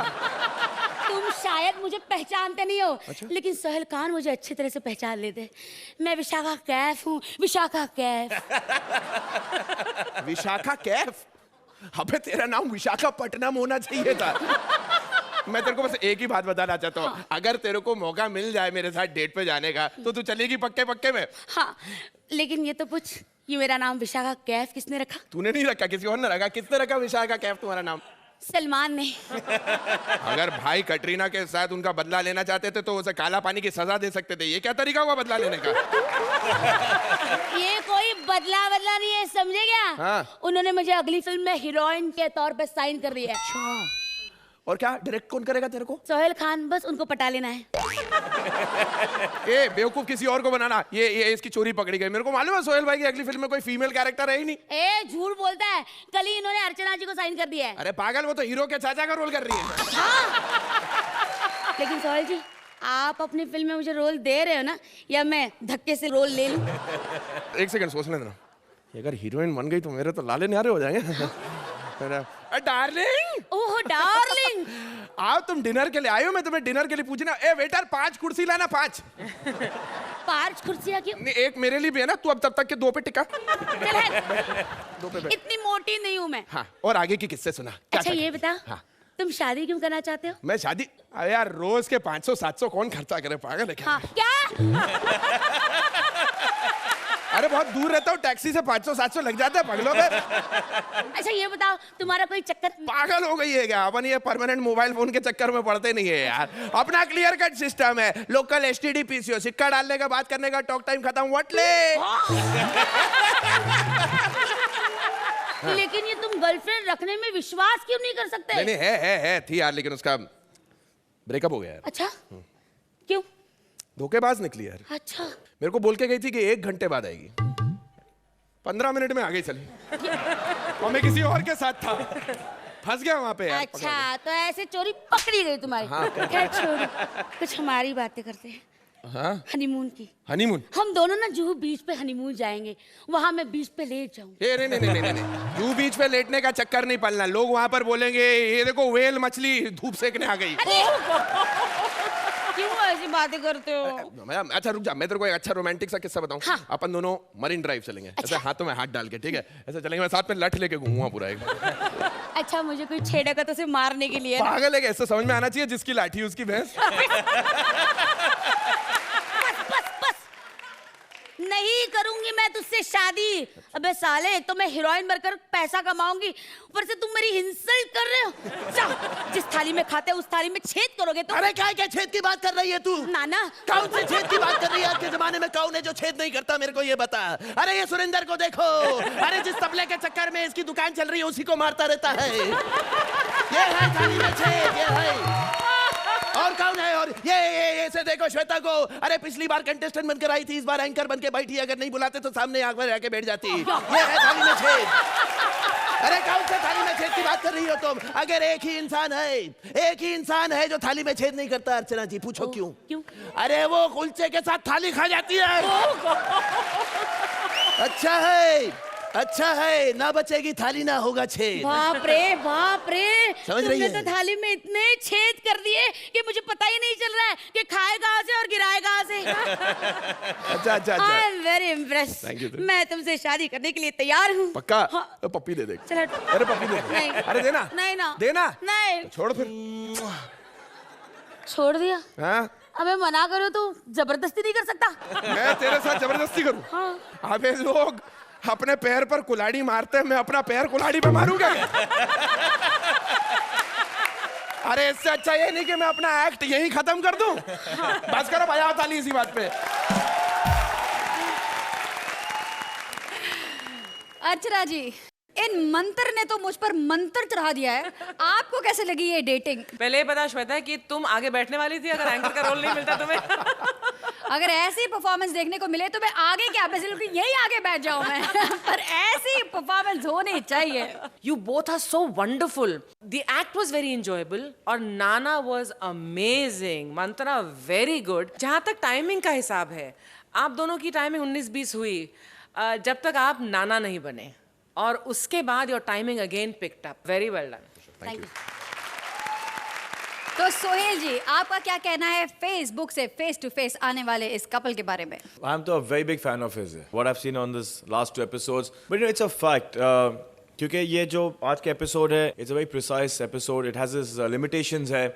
तुम शायद मुझे पहचानते नहीं हो। अच्छा? लेकिन सोहेल खान मुझे अच्छी तरह से पहचान लेते। मैं विशाखा कैफ हूँ, विशाखा कैफ। विशाखा कैफ? अबे तेरा नाम विशाखापट्टनम होना चाहिए था। मैं तेरे को बस एक ही बात बताना चाहता हूँ। हाँ। अगर तेरे को मौका मिल जाए मेरे साथ डेट पे जाने का, तो तू चलेगी पक्के पक्के में? हाँ, लेकिन ये तो पूछ, ये मेरा नाम विशाखा कैफ किसने रखा? तूने नहीं रखा, किसी और ने रखा। किसने रखा विशाखा कैफ तुम्हारा नाम? सलमान ने। अगर भाई कटरीना के साथ उनका बदला लेना चाहते थे तो उसे काला पानी की सजा दे सकते थे। ये क्या तरीका हुआ बदला लेने का? ये कोई बदला नहीं है, समझे क्या? हाँ। उन्होंने मुझे अगली फिल्म में हीरोइन के तौर पे साइन कर दिया है। अच्छा। और क्या डायरेक्ट कौन करेगा तेरे को? सोहेल खान, बस उनको पटा लेना है। ए बेवकूफ, किसी और को बनाना। ये इसकी चोरी पकड़ी गई। मेरे को मालूम है सोहेल भाई की अगली फिल्म में कोई फीमेल कैरेक्टर है ही नहीं। ए झूठ बोलता है, कल ही इन्होंने अर्चना जी को साइन कर दिया है। अरे पागल, वो तो हीरो के चाचा का रोल कर रही है। हाँ। लेकिन सोहेल जी, आप अपनी फिल्म में मुझे रोल दे रहे हो ना, या मैं धक्के से रोल ले लूं? एक सेकंड सोचने देना। अगर हीरोइन बन गई तो मेरे तो लाले न्यारे हो जाएंगे। डार्लिंग, ओह डार्लिंग, आओ, तुम डिनर के लिए आए हो? मैं तुम्हें डिनर के लिए पूछना। ए वेटर, 5 कुर्सी लाना, 5। 5 कुर्सियां क्यों? एक मेरे लिए भी है ना, तू अब तब तक के 2 पे टिका। चल है। 2 पे बैठ। इतनी मोटी नहीं हूं मैं। हाँ, और आगे की किस्से सुना। अच्छा ये बता, हाँ। तुम शादी क्यों करना चाहते हो? मैं शादी? अरे यार, रोज के 500-700 कौन खर्चा करे, पागल है क्या? हाँ, क्या? अरे बहुत दूर रहता हूँ, टैक्सी से 500-700 लग जाता है पगलों पे। अच्छा ये बताओ, तुम्हारा कोई चक्कर? पागल हो गई है क्या? अपन ये परमानेंट मोबाइल फोन के चक्कर में पड़ते नहीं है यार। अपना क्लियर कट सिस्टम है, लोकल एसटीडी पीसीओ, सिक्का डालने का, बात करने का, टॉक टाइम खत्म, व्हाट ले। लेकिन ये तुम गर्लफ्रेंड रखने में विश्वास क्यों नहीं कर सकते? नहीं है थी यार, लेकिन उसका ब्रेकअप हो गया यार। अच्छा, क्यों? धोखेबाज निकली यार। अच्छा। मेरे को बोल के गई थी कि 1 घंटे बाद आएगी, 15 मिनट में आगे चली, और मैं किसी और के साथ था, फंस गया वहां पे यार। अच्छा, तो ऐसे चोरी पकड़ी गई तुम्हारी। हाँ। खैर छोड़ो, कुछ हमारी बातें करते हैं। हाँ? हनीमून की। हनीमून? हम दोनों ना जुहू बीच पे हनीमून जाएंगे, वहां मैं बीच पे लेट जाऊंगी। नहीं, जुहू बीच पे लेटने का चक्कर नहीं पलना। लोग वहां पर बोलेंगे ये देखो वेल मछली धूप सेकने आ गई। क्यों ऐसी बातें करते हो? अच्छा रुक जा, मैं तेरे को एक अच्छा रोमांटिक सा किस्सा बताऊं। हाँ। अपन दोनों मरीन ड्राइव चलेंगे। अच्छा। ऐसे हाथों में हाथ डाल के, ठीक है? ऐसे चलेंगे, मैं साथ में लठ लेके घूमूंगा पूरा एक। अच्छा, मुझे कोई छेड़ेगा तो उसे मारने के लिए? पागल है, ऐसे समझ में आना चाहिए, जिसकी लाठी उसकी भैंस। बस नहीं करूंगी मैं तुझसे शादी। अबे साले, एक तो मैं हीरोइन बनकर पैसा कमाऊंगी, ऊपर से तुम मेरी इंसल्ट कर रहे हो। जाओ, जिस थाली में खाते उस थाली में छेद करोगे तुम। अरे क्या छेद की बात कर रही है तू? नाना, कौन से छेद की बात कर रही है? आज के जमाने में कौन है जो छेद नहीं करता? मेरे को ये बता। अरे ये सुरेंद्र को देखो, अरे जिस तबले के चक्कर में इसकी दुकान चल रही है उसी को मारता रहता है। ये है थाली में छेद, ये है। और कौन है? और ये से देखो श्वेता को, अरे पिछली बार कंटेस्टेंट बनकर आई थी, इस बार एंकर बनके बैठी। अगर नहीं बुलाते तो सामने आग में आके बैठ जाती। ये है थाली में छेद। अरे कौन कौन सा थाली में छेद की बात कर रही हो तुम? अगर एक ही इंसान है जो थाली में छेद नहीं करता। अर्चना जी पूछो क्यों? क्यों? अरे वो कुलचे के साथ थाली खा जाती है। अच्छा है, ना बचेगी थाली, ना होगा छेद। बाप रे समझ रही तुमने है? तो थाली में इतने छेद कर दिए कि मुझे पता ही नहीं चल रहा है कि खाए कहाँ से और गिराए कहाँ से। अच्छा I am very impress. Thank you. मैं तुमसे शादी करने के लिए तैयार हूँ। पक्का? हाँ। तो पप्पी दे दे। चलो। अरे पप्पी दे दे। नहीं। अरे देना। नहीं ना। देना। नहीं। तो छोड़ फिर। छोड़ दिया? हाँ? अबे मना करो तो जबरदस्ती नहीं कर सकता। मैं तेरे साथ जबरदस्ती करूं? हाँ। अबे लोग अपने पैर पर कुल्हाड़ी मारते हैं, मैं अपना पैर कुल्हाड़ी पे मारूंगा क्या? अरे इससे अच्छा ये नहीं कि मैं अपना एक्ट यहीं खत्म कर दूं। बस करो, बजाओ ताली इसी बात पे। अर्चना जी, इन मंत्र ने तो मुझ पर मंत्र चढ़ा दिया है। आपको कैसे लगी ये डेटिंग? पहले ये पता श्वेता कि तुम आगे बैठने वाली थी अगर एंकर का रोल नहीं मिलता तुम्हें। अगर ऐसी परफॉर्मेंस देखने को मिले तो मैं आगे क्या, बिल्कुल यही आगे बैठ जाऊं मैं। पर ऐसी परफॉर्मेंस होनी चाहिए। You both are so wonderful. The act was very enjoyable और नाना was amazing. Mantra very good. जहाँ तक टाइमिंग का हिसाब है, आप दोनों की टाइमिंग 19-20 हुई जब तक आप नाना नहीं बने, और उसके बाद your timing again picked up. Very well done. Thank you. तो सोहेल जी, आपका क्या कहना है फेसबुक से फेस टू फेस आने वाले इस कपल के बारे में? I'm a very big fan of his. What I've seen on this last 2 episodes, but you know, it's a fact. क्योंकि ये जो आज का एपिसोड है, it's a very precise episode. It has its limitations है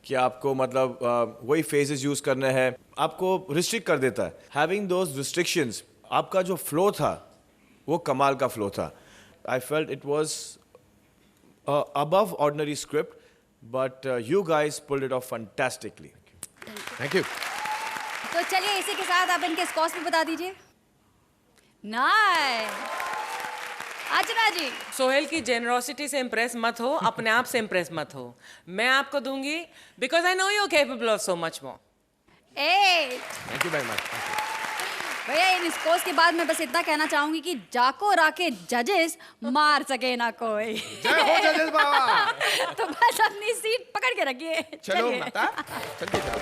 कि आपको मतलब वही phases use करने हैं, आपको restrict कर देता है. Having those restrictions, आपका जो flow था, वो कमाल का flow था. I felt it was above ordinary script, but you guys pulled it off fantastically. Thank you. तो चलिए इसी के साथ आप इनके स्कोर्स भी बता दीजिए। नाइस। अर्चना जी, सोहेल की जेनरोसिटी से इम्प्रेस मत हो, अपने आप से इम्प्रेस मत हो। मैं आपको दूंगी because I know you capable of so much more. 8। Thank you very much. भैया इन स्कोर्स के बाद मैं बस इतना कहना चाहूंगी कि जाको राके जजेस मार सके ना कोई। जय हो जजेस बाबा। तो बस अपनी सीट पकड़ के रखिए। चलो चलिए। माता, चलिए चलो।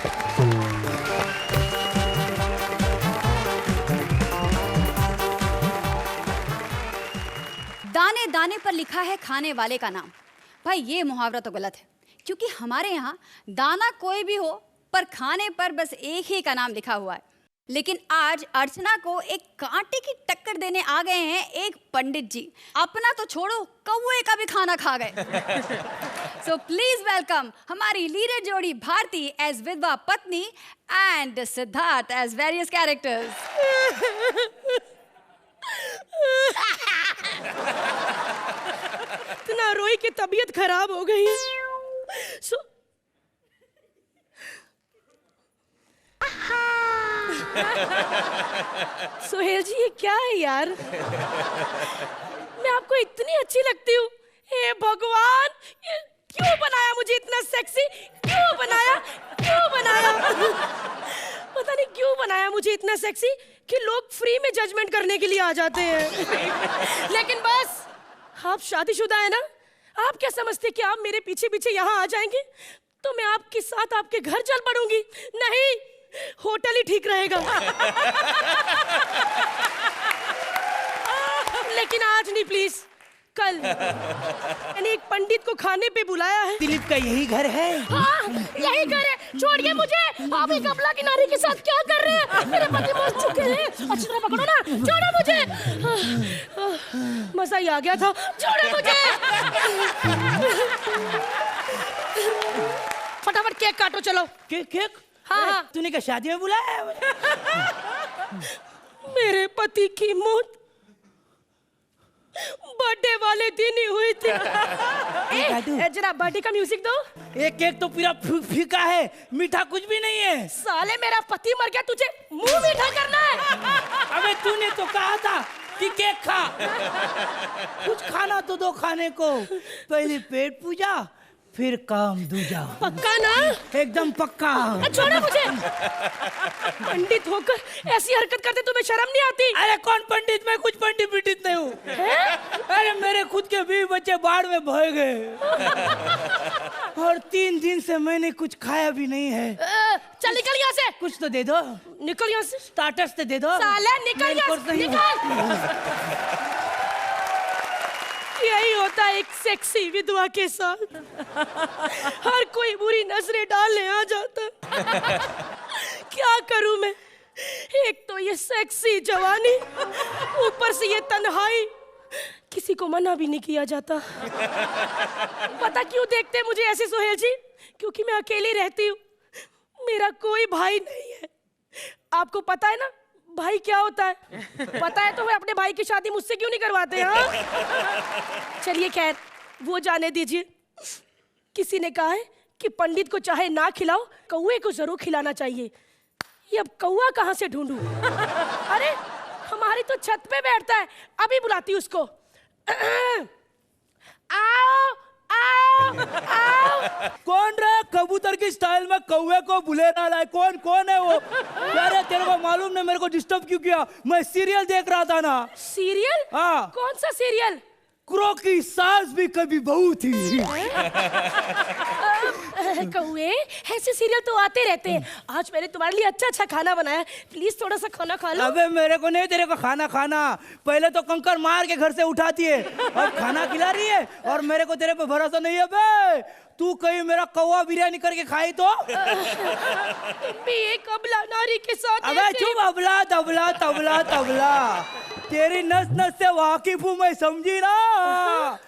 दाने दाने पर लिखा है खाने वाले का नाम। भाई ये मुहावरा तो गलत है, क्योंकि हमारे यहाँ दाना कोई भी हो पर खाने पर बस एक ही का नाम लिखा हुआ है। लेकिन आज अर्चना को एक कांटे की टक्कर देने आ गए हैं एक पंडित जी। अपना तो छोड़ो, कौवे का भी खाना खा गए। सो प्लीज वेलकम हमारी लीडर जोड़ी भारती एज विधवा पत्नी and Siddharth as various characters. इतना रोई की तबीयत खराब हो गई। सोहेल जी, ये क्या है यार? मैं आपको इतनी अच्छी लगती हूँ। हे भगवान, ये क्यों बनाया मुझे इतना सेक्सी? क्यों बनाया? पता नहीं क्यों बनाया मुझे इतना सेक्सी कि लोग फ्री में जजमेंट करने के लिए आ जाते हैं। लेकिन बस, आप शादीशुदा है ना? आप क्या समझते कि आप मेरे पीछे पीछे यहाँ आ जाएंगे तो मैं आपके साथ आपके घर चल पड़ूंगी? नहीं, होटल ही ठीक रहेगा। लेकिन आज नहीं, प्लीज कल। मैंने एक पंडित को खाने पे बुलाया है। दिलीप का यही घर है? हाँ, यही घर है। छोड़िए मुझे। आप एक कमला की नारी के साथ क्या कर रहे हैं? मेरे पति मर चुके हैं। अच्छी तरह पकड़ो ना, छोड़ो मुझे। मजा ही आ गया था। छोड़ो मुझे। फटाफट केक काटो, चलो। केक? हाँ। तूने क्या शादी में बुलाया है? मेरे पति की मौत बर्थडे वाले दिन ही हुई थी। जरा बर्थडे का म्यूजिक दो। एक केक तो पूरा फीका है, मीठा कुछ भी नहीं है। साले, मेरा पति मर गया, तुझे मुंह मीठा करना है? अबे तूने तो कहा था कि केक खा। कुछ खाना तो दो खाने को। पहले पेट पूजा, फिर काम दूजा। पक्का ना? एकदम पक्का। छोड़ो मुझे। पंडित होकर ऐसी हरकत करते तुम्हें शर्म नहीं आती? अरे कौन पंडित? मैं कुछ पंडित नहीं हूँ। अरे मेरे खुद के 20 बच्चे बाढ़ में बह गए और 3 दिन से मैंने कुछ खाया भी नहीं है। चल निकल यहाँ से। कुछ तो दे दो। निकल यहाँ से। स्टार्टर्स तो दे दो। साला निकल यहाँ से। निकल। यही होता है एक सेक्सी विधवा के साथ। हर कोई बुरी नजरें डालने आ जाता है। क्या करूं मैं? एक तो ये सेक्सी जवानी, ऊपर से ये तन्हाई, किसी को मना भी नहीं किया जाता। पता क्यों देखते हैं मुझे ऐसे सोहेल जी? क्योंकि मैं अकेली रहती हूँ, मेरा कोई भाई नहीं है। आपको पता है ना भाई क्या होता है? पता है तो वे अपने भाई की शादी मुझसे क्यों नहीं करवाते? हाँ चलिए खैर वो जाने दीजिए। किसी ने कहा है कि पंडित को चाहे ना खिलाओ, कौवे को जरूर खिलाना चाहिए। ये अब कौवा कहाँ से ढूंढूं? अरे हमारी तो छत पे बैठता है, अभी बुलाती हूँ उसको। आओ आओ आओ। कौन रहा कबूतर की स्टाइल में कौवे को बुले ना लाए? कौन है वो? यार तेरे को मालूम नहीं मेरे को डिस्टर्ब क्यों किया? मैं सीरियल देख रहा था ना। सीरियल? हाँ। कौन सा सीरियल? क्रो की सास भी कभी बहू थी। कौवे ऐसे सीरियल तो आते रहते हैं। आज मैंने तुम्हारे लिए अच्छा खाना बनाया, प्लीज थोड़ा सा खाना खा लो। अबे मेरे को नहीं तेरे को खाना पहले तो कंकर मार के घर से उठाती है और खाना खिला रही है और मेरे को तेरे पे भरोसा नहीं है बे। तू कहीं मेरा कौवा बिरयानी करके खाई तो? भी एक अबला नारी के साथ। अबे चुप। अबला तबला तबला तबला तेरी नस नस से वाकिफ हूँ मैं, समझी ना?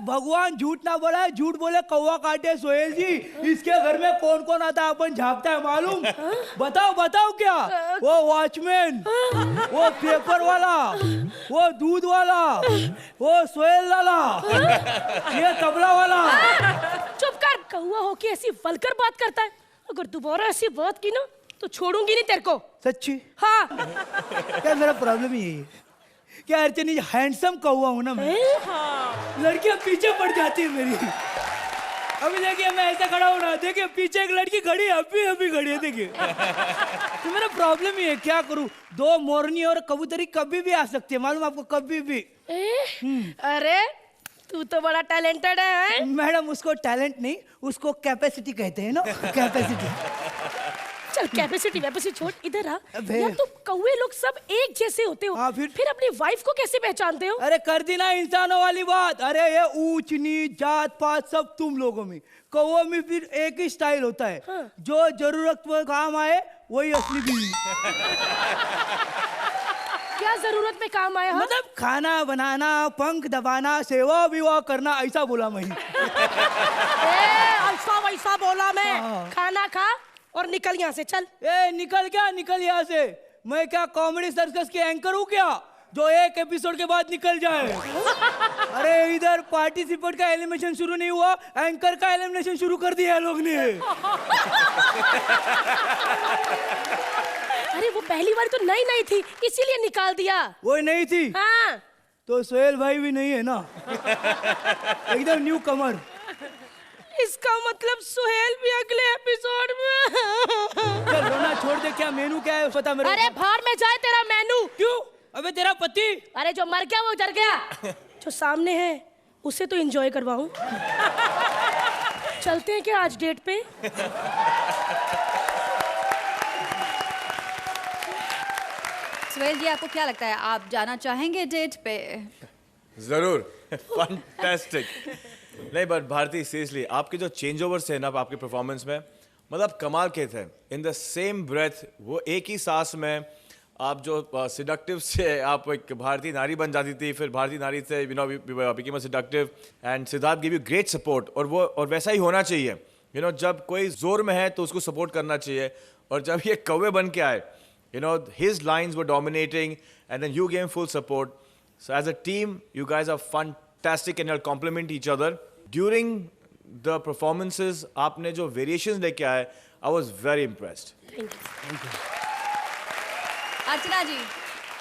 भगवान झूठ ना बोला है, झूठ बोले कौवा काटे सोहेल जी। इसके घर में कौन कौन आता है अपन झापता है मालूम? बताओ क्या? वो वॉचमैन, वो पेपर वाला, वो दूध वाला, वो सोहेल वाला, ये तबला वाला। चुप कर। कौवा होके ऐसी वल्गर बात करता है। अगर दोबारा ऐसी बात की ना तो छोड़ूंगी नहीं तेरे को। सच्ची? हाँ। क्या मेरा प्रॉब्लम यही है क्या अर्चनी? हैंडसम कौवा हूं ना मैं। हाँ। लड़कियां पीछे पड़ जाती है मेरी। अभी देखिए मैं ऐसा खड़ा हूं ना, देखिए पीछे एक लड़की खड़ी है, अभी खड़ी है, देखिए। तो मेरा प्रॉब्लम ही है, क्या करूं? 2 मोरनी और कबूतरी कभी भी आ सकती है, मालूम आपको? कभी भी। अरे तू तो बड़ा टैलेंटेड है। मैडम उसको टैलेंट नहीं, उसको कैपेसिटी कहते हैं ना, कैपेसिटी। चल कैपेसिटी वैपेसिटी छोड़, इधर आ। अबे। यार तुम कौवे लोग सब एक जैसे होते हो। हाँ, फिर अपनी वाइफ को कैसे पहचानते हो? अरे कर दी ना इंसानों वाली बात। अरे ये ऊंच नीच जात पात सब तुम लोगों में, कौवों में फिर एक ही स्टाइल होता है। हाँ। जो जरूरत पर काम आए वही असली बीवी। क्या जरूरत में काम आया? मतलब खाना बनाना, पंख दबाना, सेवा विवाह करना, ऐसा बोला मैं। ऐसा वैसा बोला मैं। हाँ। खाना खा और निकल यहाँ से। चल। निकल यहाँ से। मैं क्या कॉमेडी सर्कस के एंकर हूँ क्या जो एक एपिसोड के बाद निकल जाए? अरे इधर पार्टिसिपेंट का एलिमिनेशन शुरू नहीं हुआ, एंकर का एलिमिनेशन शुरू कर दिया लोग ने। अरे वो पहली बार तो नई थी, इसीलिए निकाल दिया। वो नहीं थी? हाँ। तो सोहेल भाई भी नहीं है ना? एकदम न्यू कमर। इसका मतलब सुहेल भी अगले एपिसोड में। चल रोना छोड़ दे। क्या मेनू क्या है पता मेरे? अरे बाहर में जाए तेरा मेनू। क्यों? अबे तेरा पति? अरे जो मर गया वो डर गया। जो सामने है उसे तो एंजॉय करवाऊं। चलते हैं क्या आज डेट पे? सोहेल जी आपको क्या लगता है, आप जाना चाहेंगे डेट पे? जरूर। फैंटास्टिक। नहीं बट भारती सीरियसली आपके जो चेंज ओवर्स थे ना आपके परफॉर्मेंस में, मतलब कमाल के थे। इन द सेम ब्रेथ, वो एक ही सांस में आप जो सिडक्टिव से आप एक भारतीय नारी बन जाती थी, फिर भारतीय नारी से you know became a seductive and Siddharth give you great support. और वैसा ही होना चाहिए। यू नो जब कोई जोर में है तो उसको सपोर्ट करना चाहिए। और जब ये कौवे बन के आए, you know his lines were dominating and then you gave him full support. So as a team you guys are fantastic and you'll complement each other. During the performances aapne jo variations leke aaye, I was very impressed. Thank you. अर्चना जी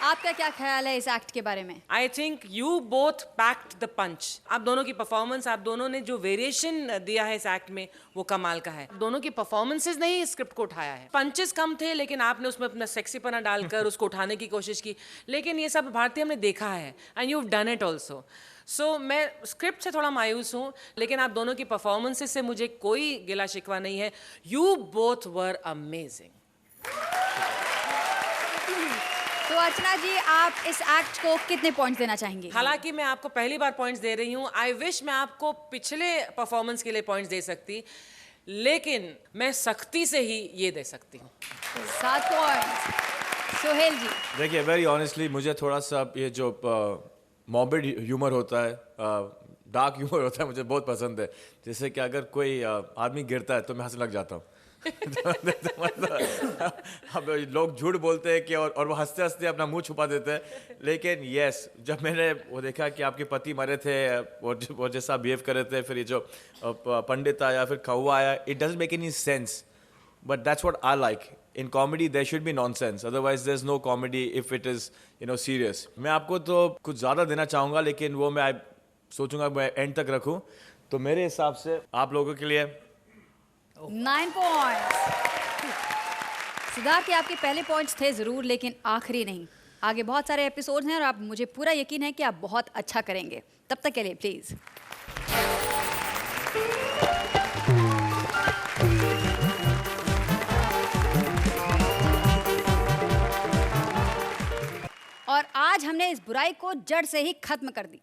आपका क्या ख्याल है इस एक्ट के बारे में? I think you both packed the punch. आप दोनों की परफॉर्मेंस, आप दोनों ने जो वेरिएशन दिया है इस एक्ट में वो कमाल का है. दोनों की परफॉर्मेंसेस ने ही स्क्रिप्ट को उठाया है. पंचेस कम थे लेकिन आपने उसमें अपना सेक्सीपना डालकर उसको उठाने की कोशिश की. लेकिन ये सब भारतीय हमने देखा है and you have done it also. So मैं स्क्रिप्ट से थोड़ा मायूस हूँ लेकिन आप दोनों की परफॉर्मेंसेस से मुझे कोई गिला शिकवा नहीं है. You both were amazing. तो अर्चना जी, आप इस एक्ट को कितने पॉइंट्स देना चाहेंगे? हालांकि मैं आपको पहली बार पॉइंट्स दे रही हूँ. आई विश मैं आपको पिछले परफॉर्मेंस के लिए पॉइंट्स दे सकती, लेकिन मैं सख्ती से ही ये दे सकती हूँ. 7 पॉइंट्स. सोहेल जी. देखिए, वेरी ऑनेस्टली मुझे थोड़ा सा ये जो मॉर्बिड ह्यूमर होता है, डार्क ह्यूमर होता है, मुझे बहुत पसंद है. जैसे कि अगर कोई आदमी गिरता है तो मैं हंसने लग जाता हूँ. मतलब अब लोग झूठ बोलते हैं कि और वो हंसते हंसते अपना मुंह छुपा देते हैं. लेकिन यस, जब मैंने वो देखा कि आपके पति मरे थे और जैसा बिहेव कर रहे थे, फिर ये जो पंडित आया, फिर कौवा आया, it doesn't make any sense. But that's what I like. In comedy, there should be nonsense. Otherwise, there's no comedy if it is, serious. मैं आपको तो कुछ ज़्यादा देना चाहूँगा, लेकिन वो मैं सोचूंगा मैं एंड तक रखूँ. तो मेरे हिसाब से आप लोगों के लिए 9 पॉइंट्स. सिद्धार्थ, आपके पहले पॉइंट्स थे ज़रूर, लेकिन आखिरी नहीं. आगे बहुत सारे एपिसोड्स हैं और आप, मुझे पूरा यकीन है कि आप बहुत अच्छा करेंगे. तब तक के लिए प्लीज़. और आज हमने इस बुराई को जड़ से ही खत्म कर दी.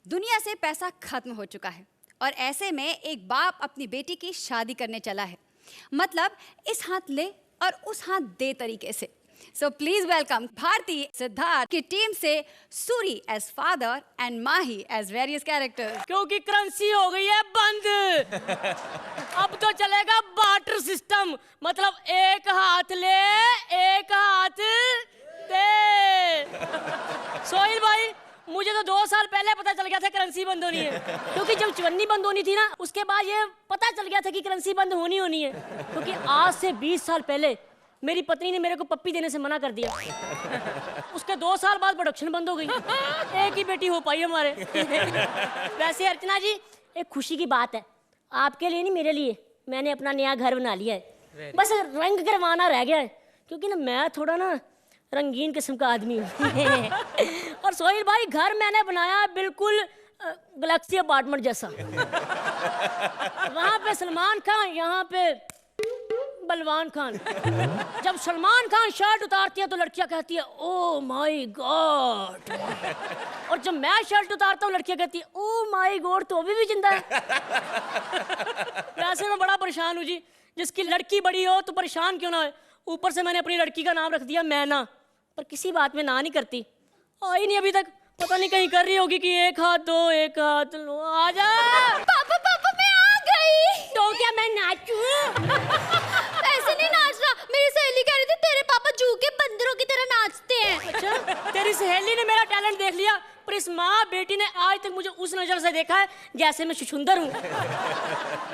दुनिया से पैसा खत्म हो चुका है और ऐसे में एक बाप अपनी बेटी की शादी करने चला है. मतलब इस हाथ ले और उस हाथ दे तरीके से. So please welcome Bharti Siddharth की टीम से Suri as father and Mahi as various characters. क्योंकि करेंसी हो गई है बंद, अब तो चलेगा बार्टर सिस्टम. मतलब एक हाथ ले एक हाथ दे. सोहिल भाई, मुझे तो 2 साल पहले पता चल गया था करेंसी बंद होनी है. क्योंकि जब चवन्नी बंद होनी थी ना, उसके बाद ये पता चल गया था कि करेंसी बंद होनी है. क्योंकि आज से 20 साल पहले मेरी पत्नी ने मेरे को पप्पी देने से मना कर दिया. उसके 2 साल बाद प्रोडक्शन बंद हो गई. एक ही बेटी हो पाई हमारे. वैसे अर्चना जी, एक खुशी की बात है आपके लिए, नहीं मेरे लिए. मैंने अपना नया घर बना लिया है. बस रंग करवाना रह गया है, क्योंकि ना मैं थोड़ा ना रंगीन किस्म का आदमी हूँ. और सोहिल भाई, घर मैंने बनाया बिल्कुल गैलेक्सी अपार्टमेंट जैसा. वहाँ पे सलमान खान, यहाँ पे बलवान खान. जब सलमान खान शर्ट उतारती है तो लड़कियां कहती है ओ माय गॉड, और जब मैं शर्ट उतारता हूँ लड़कियां कहती है ओ माय गॉड, तो अभी भी जिंदा है. वैसे मैं बड़ा परेशान हूँ जी. जिसकी लड़की बड़ी हो तो परेशान क्यों ना हो. ऊपर से मैंने अपनी लड़की का नाम रख दिया मैना, पर किसी बात में ना नहीं करती. आई नहीं अभी तक. पता नहीं कहीं कर रही होगी कि एक हाथ दो एक हाथ लो. आ जा पापा, पापा मैं आ गई. तो क्या मैं नाचूं? ऐसे नहीं नाचना. मेरी सहेली कह रही थी तेरे पापा जू के बंदरों की तरह नाचते हैं. अच्छा, तेरी सहेली ने मेरा टैलेंट देख लिया, पर इस माँ बेटी ने आज तक मुझे उस नजर से देखा है जैसे मैं छुछुंदर हूँ.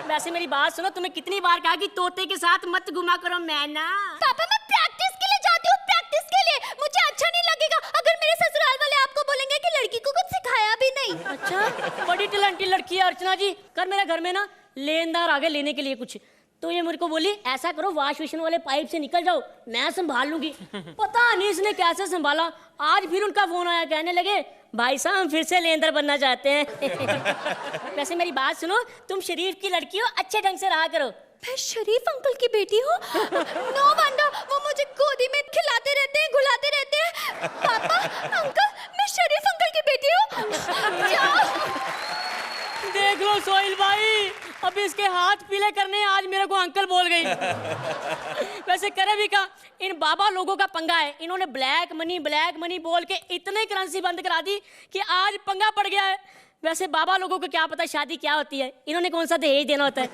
वैसे मेरी बात सुनो, तुम्हें कितनी बार कहा कि तोते के साथ मत घुमा करो मैना. पापा मैं प्रैक्टिस के लिए जाती हूँ, प्रैक्टिस के लिए. मुझे अच्छा नहीं लगेगा अगर मेरे ससुराल वाले आपको बोलेंगे कि लड़की को कुछ सिखाया भी नहीं. अच्छा, बड़ी टैलेंटेड लड़की है अर्चना जी. कर मेरे घर में ना लेनदार आ गए लेने के लिए कुछ, तो ये मेरे को बोली ऐसा करो वॉश बेसिन वाले पाइप से निकल जाओ, मैं संभाल लूंगी. पता नहीं इसने कैसे संभाला. आज फिर उनका फोन आया, कहने लगे भाई साहब हम फिर से लेनदार बनना चाहते हैं. वैसे मेरी बात सुनो, तुम शरीफ की लड़की हो, अच्छे ढंग से रहा करो. मैं शरीफ अंकल की बेटी हूँ. नो वंडर वो मुझे गोदी में खिलाते रहते हैं, घुलाते रहते हैं. पापा, अंकल, मैं शरीफ अंकल की बेटी हूँ. देख लो सोहिल भाई, अभी इसके हाथ पीले करने आज मेरे को अंकल बोल गई. वैसे करे भी का, इन बाबा लोगों का पंगा है. इन्होंने ब्लैक मनी बोल के इतने करेंसी बंद करा दी कि आज पंगा पड़ गया है. वैसे बाबा लोगों को क्या पता शादी क्या होती है, इन्होंने कौन सा दहेज देना होता है.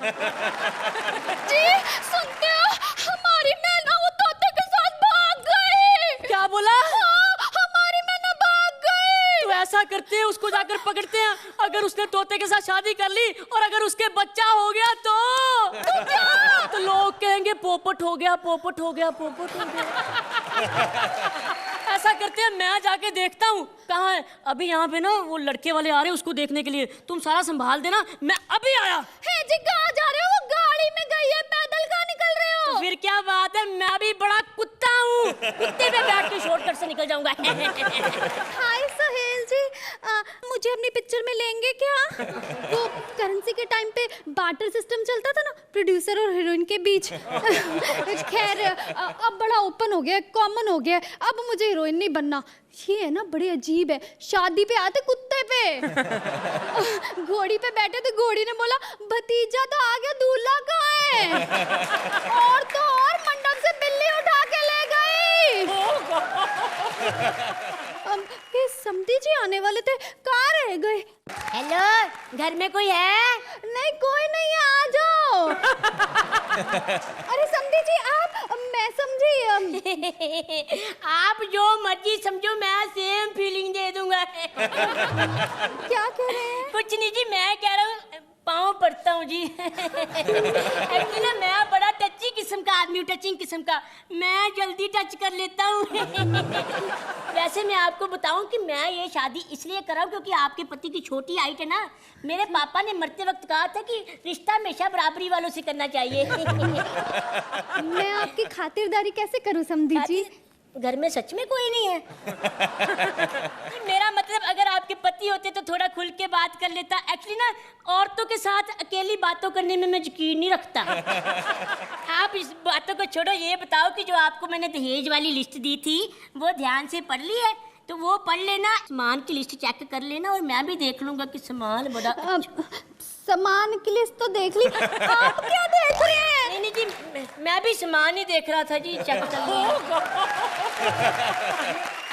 जी सुनते हो, हमारी मैना वो तोते के साथ भाग गई. क्या बोला? हमारी मैना भाग गई. तो ऐसा करते हैं, उसको जाकर पकड़ते हैं. अगर उसने तोते के साथ शादी कर ली और अगर उसके बच्चा हो गया तो क्या? तो लोग कहेंगे पोपट हो गया, पोपट हो गया, पोपट हो गया. ऐसा करते हैं, मैं जाके देखता हूँ कहाँ है। अभी यहाँ पे ना वो लड़के वाले आ रहे हैं उसको देखने के लिए, तुम सारा संभाल देना, मैं अभी आया। है जी, कहाँ जा रहे हो? वो गाड़ी में गई है, पैदल कहाँ निकल रहे हो? तो फिर क्या बात है, मैं भी बड़ा कुत्ता हूँ, कुत्ते पे बैठ के शॉर्टकट से निकल जाऊंगा। हाय सोहेल जी, मुझे अपनी पिक्चर में लेंगे क्या? वो करेंसी के टाइम पे बार्टर सिस्टम चलता था ना प्रोड्यूसर और हीरोइन के बीच। खैर अब बड़ा ओपन हो गया, कॉमन हो गया, अब मुझे हीरोइन नहीं बनना। ये है ना बड़ी अजीब है, शादी पे आते कुत्ते पे, घोड़ी पे बैठे तो घोड़ी ने बोला भतीजा तो आ गया, दूल्हा कहाँ है? और तो और मंडप से बिल्ली उठा के ले गई। ये समधी जी आने वाले थे, कहाँ रह गए? हेलो, घर में कोई है? नहीं कोई नहीं है, आ जाओ। अरे समधी जी आप, मैं समझी। आप जो मर्जी समझो, मैं सेम फीलिंग दे दूंगा। क्या कह रहे हैं? कुछ नहीं जी, मैं कह रहा हूँ पाँव पड़ता हूँ जी। एक्चुअली ना मैं बड़ा टची किस्म का आदमी हूँ, टचिंग किस्म का, मैं जल्दी टच कर लेता हूँ। वैसे मैं आपको बताऊं कि मैं ये शादी इसलिए कर रहा हूँ क्योंकि आपके पति की छोटी हाइट है ना, मेरे पापा ने मरते वक्त कहा था कि रिश्ता हमेशा बराबरी वालों से करना चाहिए। मैं आपकी खातिरदारी कैसे करूं समधी जी? घर में सच में कोई नहीं है। मेरा मतलब अगर आपके पति होते तो थोड़ा खुल के बात कर लेता। एक्चुअली ना औरतों के साथ अकेली बातों करने में मैं यकीन नहीं रखता। आप इस बातों को छोड़ो, ये बताओ कि जो आपको मैंने दहेज वाली लिस्ट दी थी वो ध्यान से पढ़ ली है? तो वो पढ़ लेना, सामान की लिस्ट चेक कर लेना, और मैं भी देख लूंगा कि सामान बड़ा सामान की लिस्ट तो देख ली, आप क्या देख रहे हैं? नहीं जी, मैं भी सामान ही देख रहा था जी, चेक कर लिया।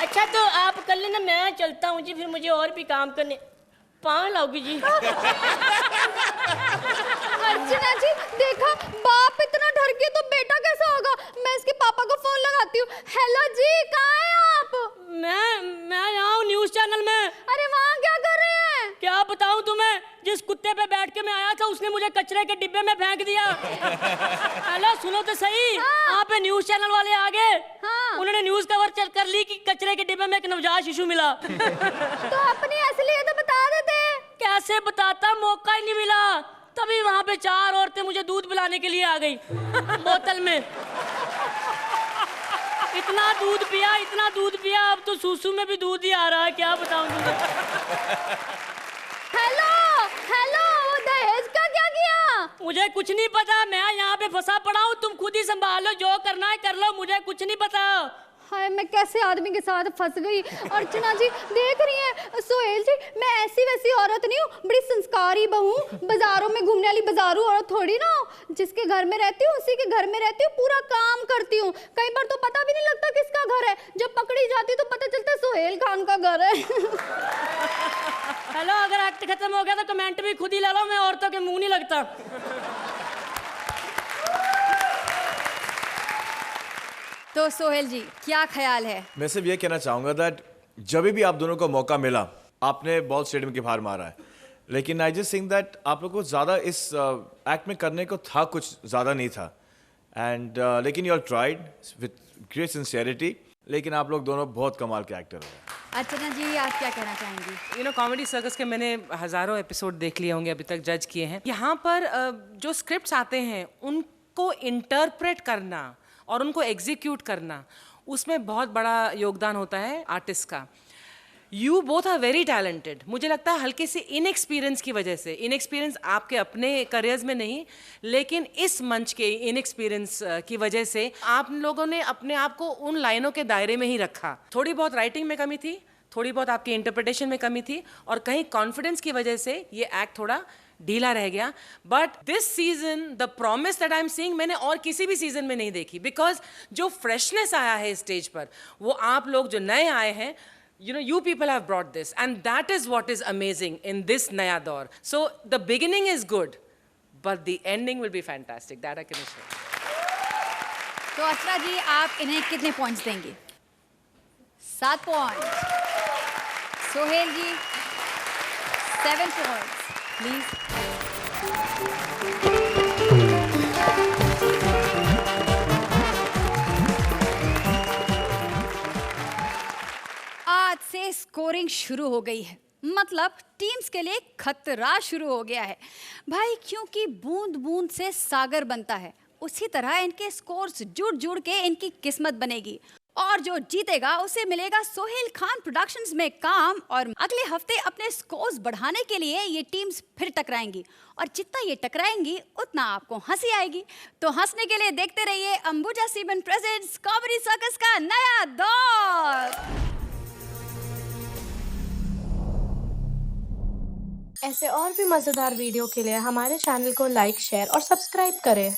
अच्छा तो आप कर लेना, मैं चलता हूँ जी, फिर मुझे और भी काम करने। पाँव लाओगी जी? अर्चना जी देखा, बाप इतना डर गया तो बेटा कैसा होगा? मैं इसके पापा को फोन लगाती हूँ। हेलो जी, कहाँ हैं आप? मैं यहाँ हूँ न्यूज चैनल में। अरे वहाँ क्या कर रहे हैं? क्या बताऊँ तुम्हें, जिस कुत्ते पे बैठ के मैं आया था उसने मुझे कचरे के डिब्बे में फेंक दिया। हेलो सुनो तो सही, हाँ। आप न्यूज चैनल वाले आ गए। हाँ। उन्होंने न्यूज कवर कर ली कि कचरे के डिब्बे में एक नवजात शिशु मिला। तो अपनी असलियत तो बता देते। कैसे बताता, मौका ही नहीं मिला। तभी वहाँ पे 4 औरतें मुझे दूध पिलाने के लिए आ गई बोतल में। इतना दूध पिया, इतना दूध पिया, अब तो सूसू में भी दूध ही आ रहा है, क्या बताऊं तुम्हें। हेलो हेलो, वो दहेज का क्या किया? मुझे कुछ नहीं पता, मैं यहाँ पे फंसा पड़ा हूँ, तुम खुद ही संभालो, जो करना है कर लो, मुझे कुछ नहीं पता। हाय मैं कैसे आदमी के साथ फंस गई। अर्चना जी देख रही हैं, सोहेल जी मैं ऐसी वैसी औरत नहीं हूँ, बड़ी संस्कारी बहू, बाजारों में घूमने वाली बाजारू औरत थोड़ी ना हूँ। जिसके घर में रहती हूँ उसी के घर में रहती हूँ, पूरा काम करती हूँ। कई बार तो पता भी नहीं लगता किसका घर है, जब पकड़ी जाती तो पता चलता है सोहेल खान का घर है। हेलो, अगर एक्ट खत्म हो गया तो कमेंट भी खुद ही ले लो, मैं औरतों के मुंह नहीं लगता। तो सोहेल जी क्या ख्याल है? मैं सिर्फ ये कहना चाहूँगा दैट जब भी आप दोनों को मौका मिला, आपने बॉल स्टेडियम की बाहर मारा है, लेकिन आई जस्ट थिंक दैट आप लोग को ज़्यादा इस एक्ट में करने को था, कुछ ज़्यादा नहीं था। एंड लेकिन you are tried with great sincerity, लेकिन आप लोग दोनों बहुत कमाल के एक्टर हो। अर्चना जी आप क्या कहना चाहेंगी? यू नो कॉमेडी सर्कस के मैंने हज़ारों एपिसोड देख लिए होंगे, अभी तक जज किए हैं। यहाँ पर जो स्क्रिप्ट्स आते हैं उनको इंटरप्रेट करना और उनको एग्जीक्यूट करना, उसमें बहुत बड़ा योगदान होता है आर्टिस्ट का। You both are very talented. मुझे लगता है हल्के से इनएक्सपीरियंस की वजह से, इनएक्सपीरियंस आपके अपने करियर्स में नहीं, लेकिन इस मंच के इनएक्सपीरियंस की वजह से आप लोगों ने अपने आप को उन लाइनों के दायरे में ही रखा। थोड़ी बहुत राइटिंग में कमी थी, थोड़ी बहुत आपकी इंटरप्रिटेशन में कमी थी, और कहीं कॉन्फिडेंस की वजह से ये एक्ट थोड़ा ढीला रह गया। But this season the promise that I am seeing मैंने और किसी भी सीजन में नहीं देखी, बिकॉज जो फ्रेशनेस आया है स्टेज पर, वो आप लोग जो नए आए हैं, you know, you people have brought this, and that is what is amazing in this naya daur. So the beginning is good, but the ending will be fantastic, that I can assure. तो अर्चना जी आप इन्हें कितने पॉइंट्स देंगे? 7 point. Sohail ji 7 points please. Scoring शुरू हो गई है। मतलब टीम्स के लिए खतरा शुरू हो गया है भाई, क्योंकि बूंद बूंद से सागर बनता है, उसी तरह इनके स्कोर्स जुड़ जुड़ के इनकी किस्मत बनेगी और जो जीतेगा उसे मिलेगा सोहेल खान प्रोडक्शंस में काम। और अगले हफ्ते अपने स्कोर्स बढ़ाने के लिए ये टीम्स फिर टकराएंगी और जितना ये टकराएंगी उतना आपको हंसी आएगी। तो हंसने के लिए देखते रहिए Ambuja cement presents comedy circus का नया दौर। ऐसे और भी मज़ेदार वीडियो के लिए हमारे चैनल को लाइक, शेयर और सब्सक्राइब करें।